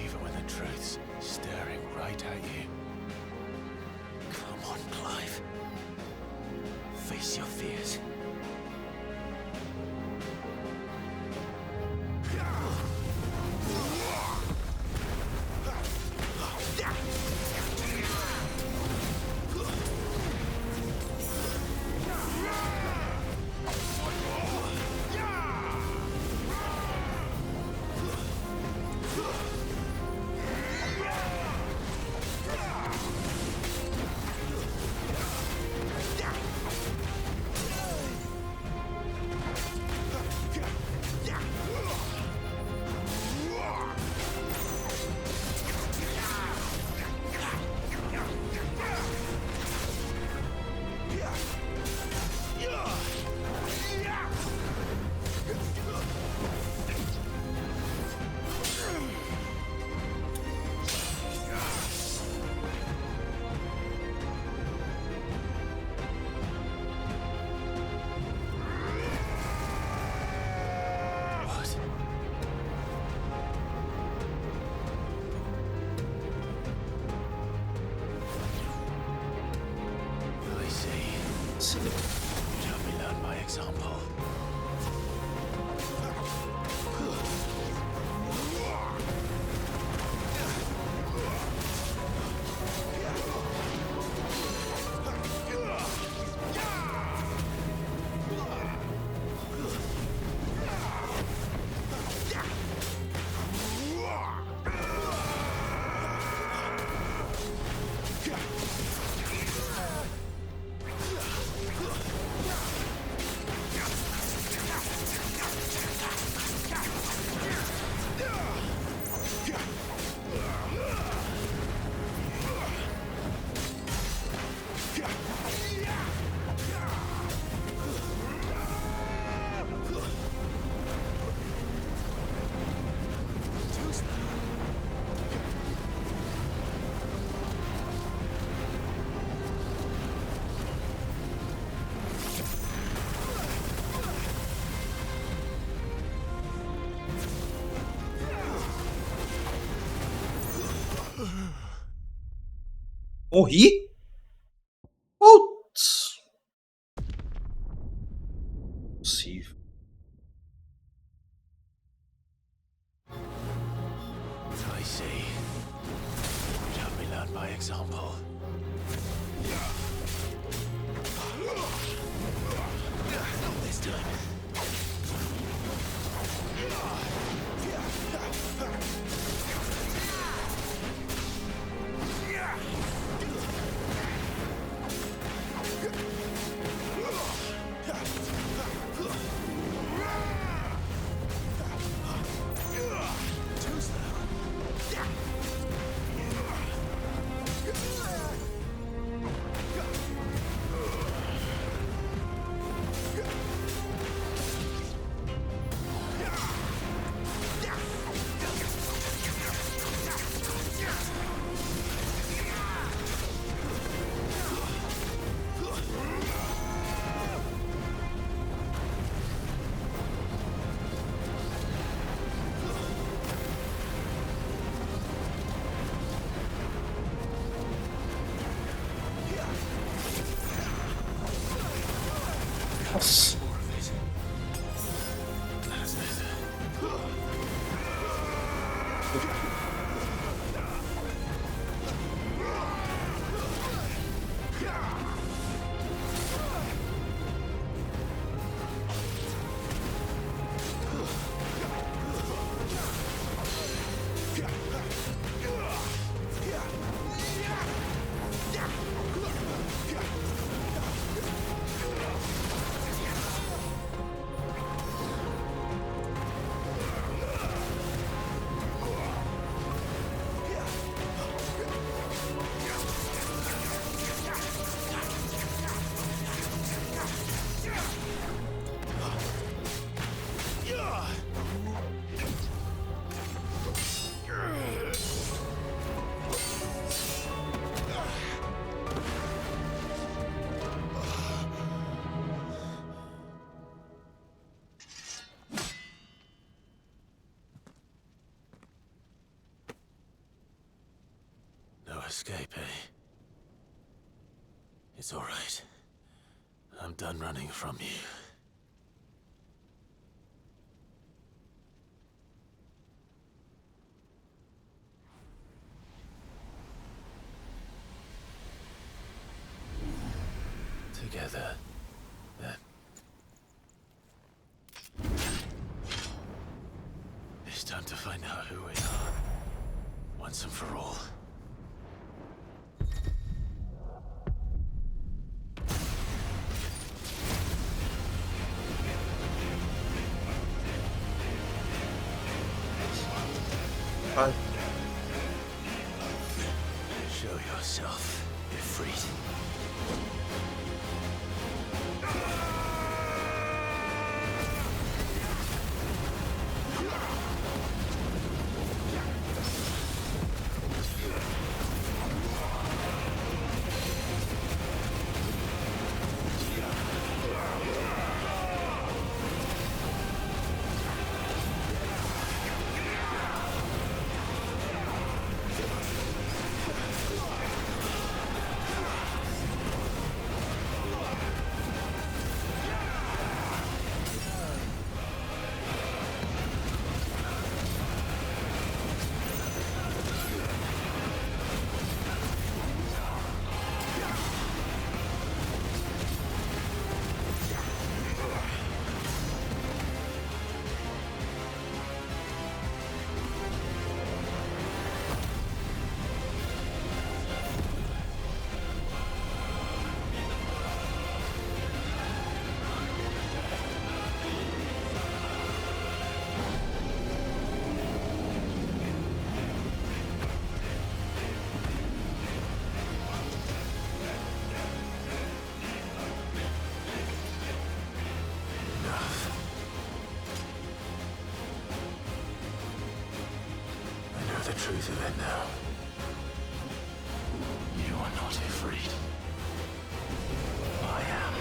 Even when the truth's staring right at you. Come on, Clive. Face your fears. Shall we learn by example? Morri? Putz. Possível. I see. Shall we learn by example? Not this time. Nossa. Escape, eh? It's all right. I'm done running from you. Together, then. It's time to find out who we are, once and for all. Show yourself, Ifrit. The truth of it now. You are not afraid. I am.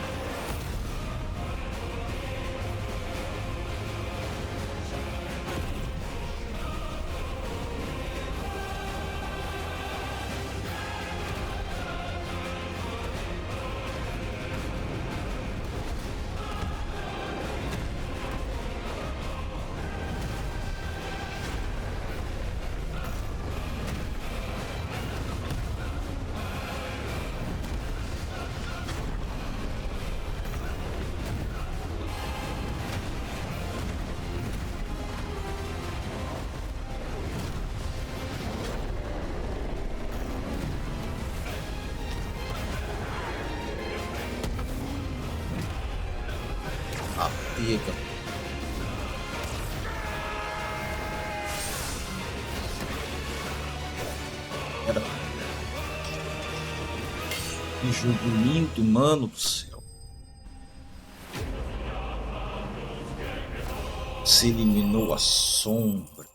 pega. Era... Que jogo lindo, mano do céu. Se eliminou a sombra.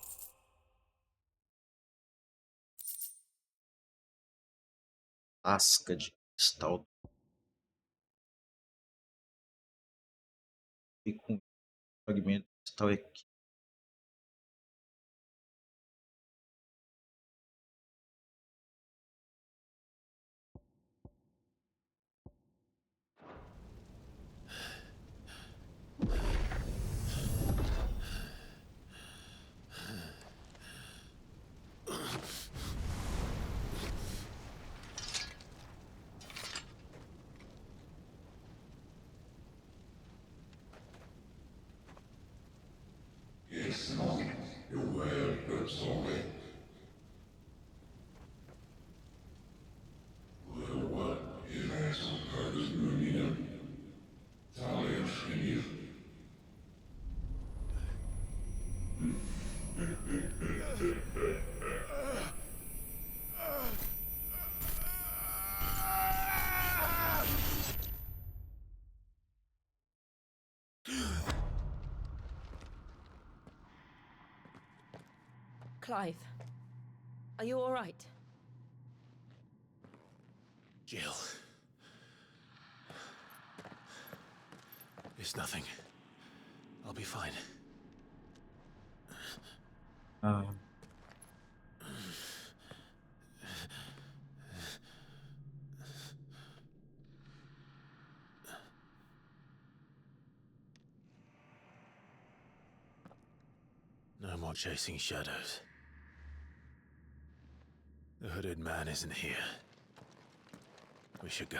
Lasca de cristal. E com fragmento de cristal aqui. Clive, are you all right? Jill. It's nothing. I'll be fine. No more chasing shadows. The hooded man isn't here. We should go.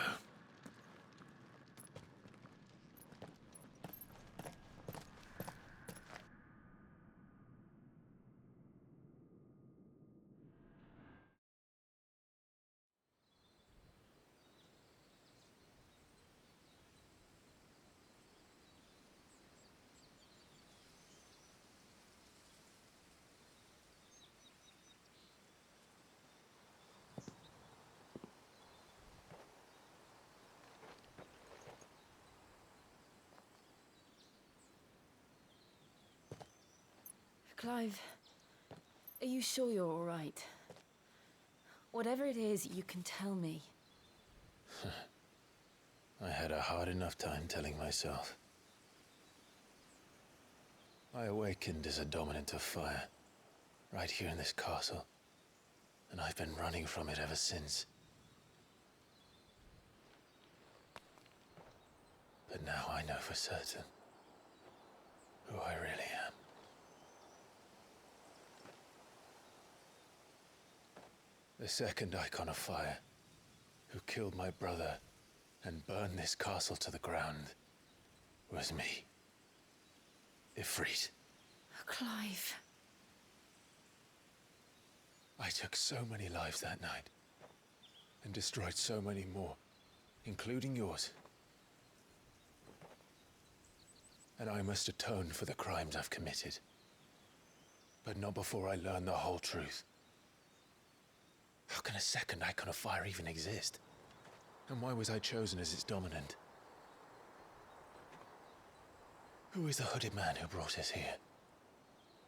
Clive, are you sure you're all right? Whatever it is, you can tell me. I had a hard enough time telling myself. I awakened as a dominant of fire, right here in this castle, and I've been running from it ever since. But now I know for certain who I really am. The second icon of fire, who killed my brother and burned this castle to the ground, was me. Ifrit. Clive. I took so many lives that night, and destroyed so many more, including yours. And I must atone for the crimes I've committed. But not before I learn the whole truth. How can a second icon of fire even exist? And why was I chosen as its dominant? Who is the hooded man who brought us here?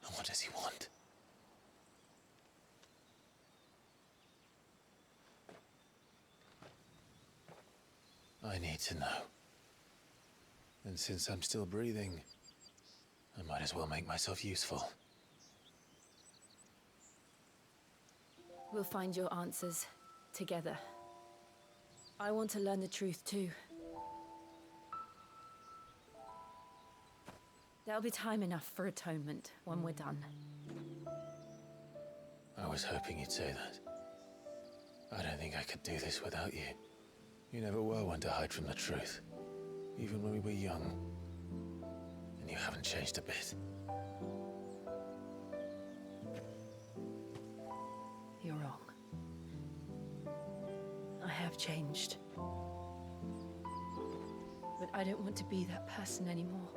And what does he want? I need to know. And since I'm still breathing, I might as well make myself useful. We'll find your answers together. I want to learn the truth too. There'll be time enough for atonement when we're done. I was hoping you'd say that. I don't think I could do this without you. You never were one to hide from the truth, even when we were young. And you haven't changed a bit. You're wrong. I have changed. But I don't want to be that person anymore.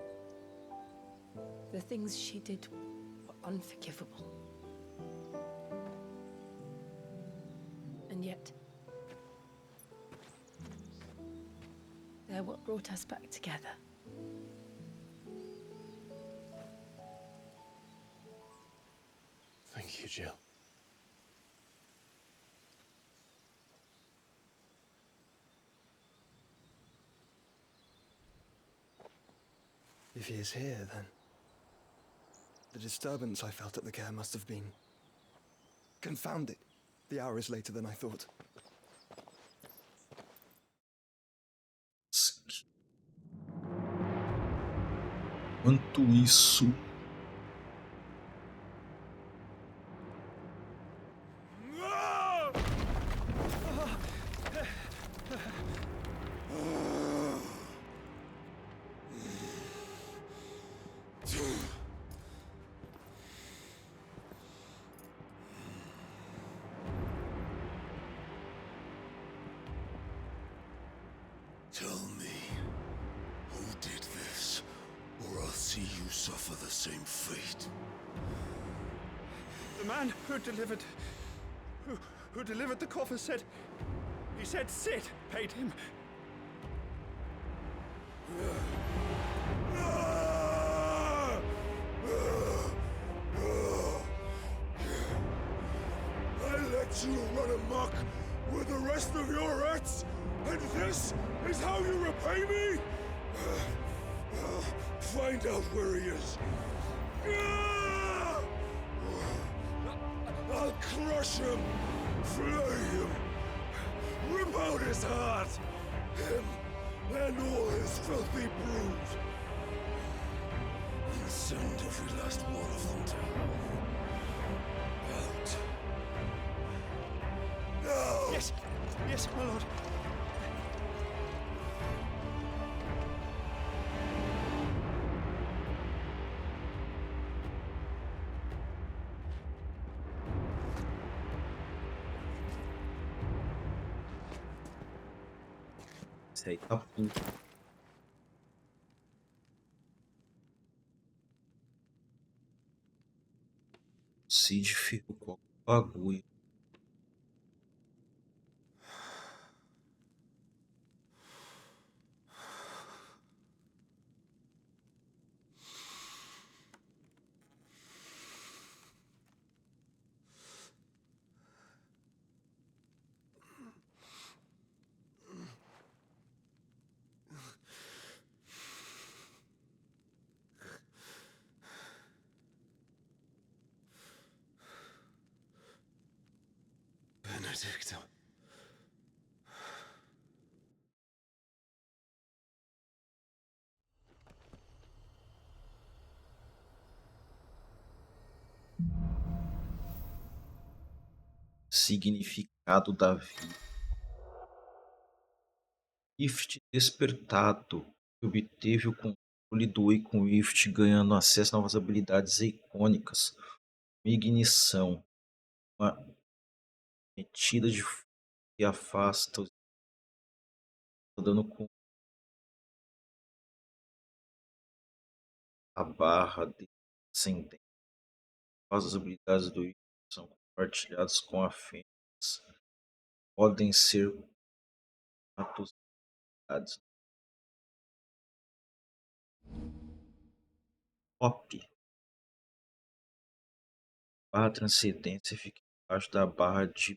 The things she did were unforgivable. And yet, they're what brought us back together. Thank you, Jill. If he is here, then the disturbance I felt at the care must have been confounded. The hour is later than I thought. Quanto isso. Tell me, who did this, or I'll see you suffer the same fate. The man who delivered the coffer said, he said Sid paid him. I let you run amok with the rest of your rats, and this is how you repay me? Find out where he is. I'll crush him, flay him, rip out his heart, him and all his filthy brood, and send every last one of them to hell. Out. Now! Yes, yes, my lord. Esse aí tá puto. Cid ficou com o bagulho. Benedicto. Significado da vida. Rift despertado. Obteve o controle do Icon Rift, ganhando acesso a novas habilidades icônicas. Uma ignição. Uma metida de fogo que afasta os dano com a barra descendente. As habilidades do Icon são compartilhadas com a Fênix. Podem ser atualizadas. Top. Barra transcendência fica embaixo da barra de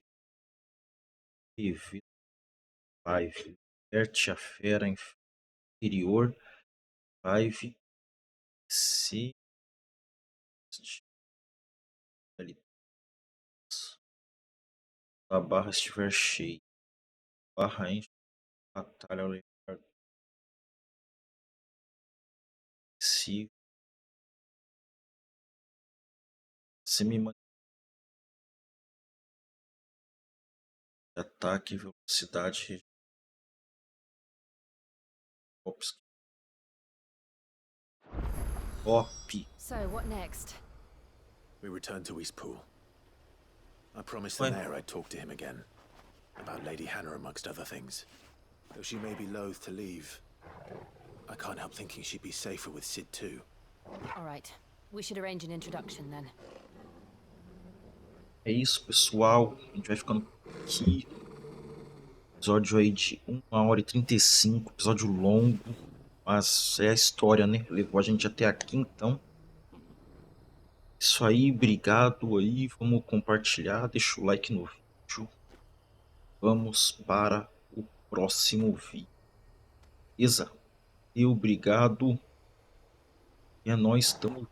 PV. Live. Verte a fera inferior. Live. Se a barra estiver cheia. Barra enche. Batalha ao levar. Se semi ataque, velocidade, top. So, what next? We return to Eastpool. I promised the mayor I'd talk to him again. About Lady Hannah, amongst other things. Though she may be loath to leave, I can't help thinking she'd be safer with Sid too. All right. We should arrange an introduction then. É isso, pessoal. A gente vai ficando por aqui. Episódio aí de 1h35, episódio longo. Mas é a história, né? Levou a gente até aqui, então. Isso aí, obrigado aí. Vamos compartilhar, deixa o like no vídeo. Vamos para o próximo vídeo. Beleza? E obrigado. E é nóis, tamo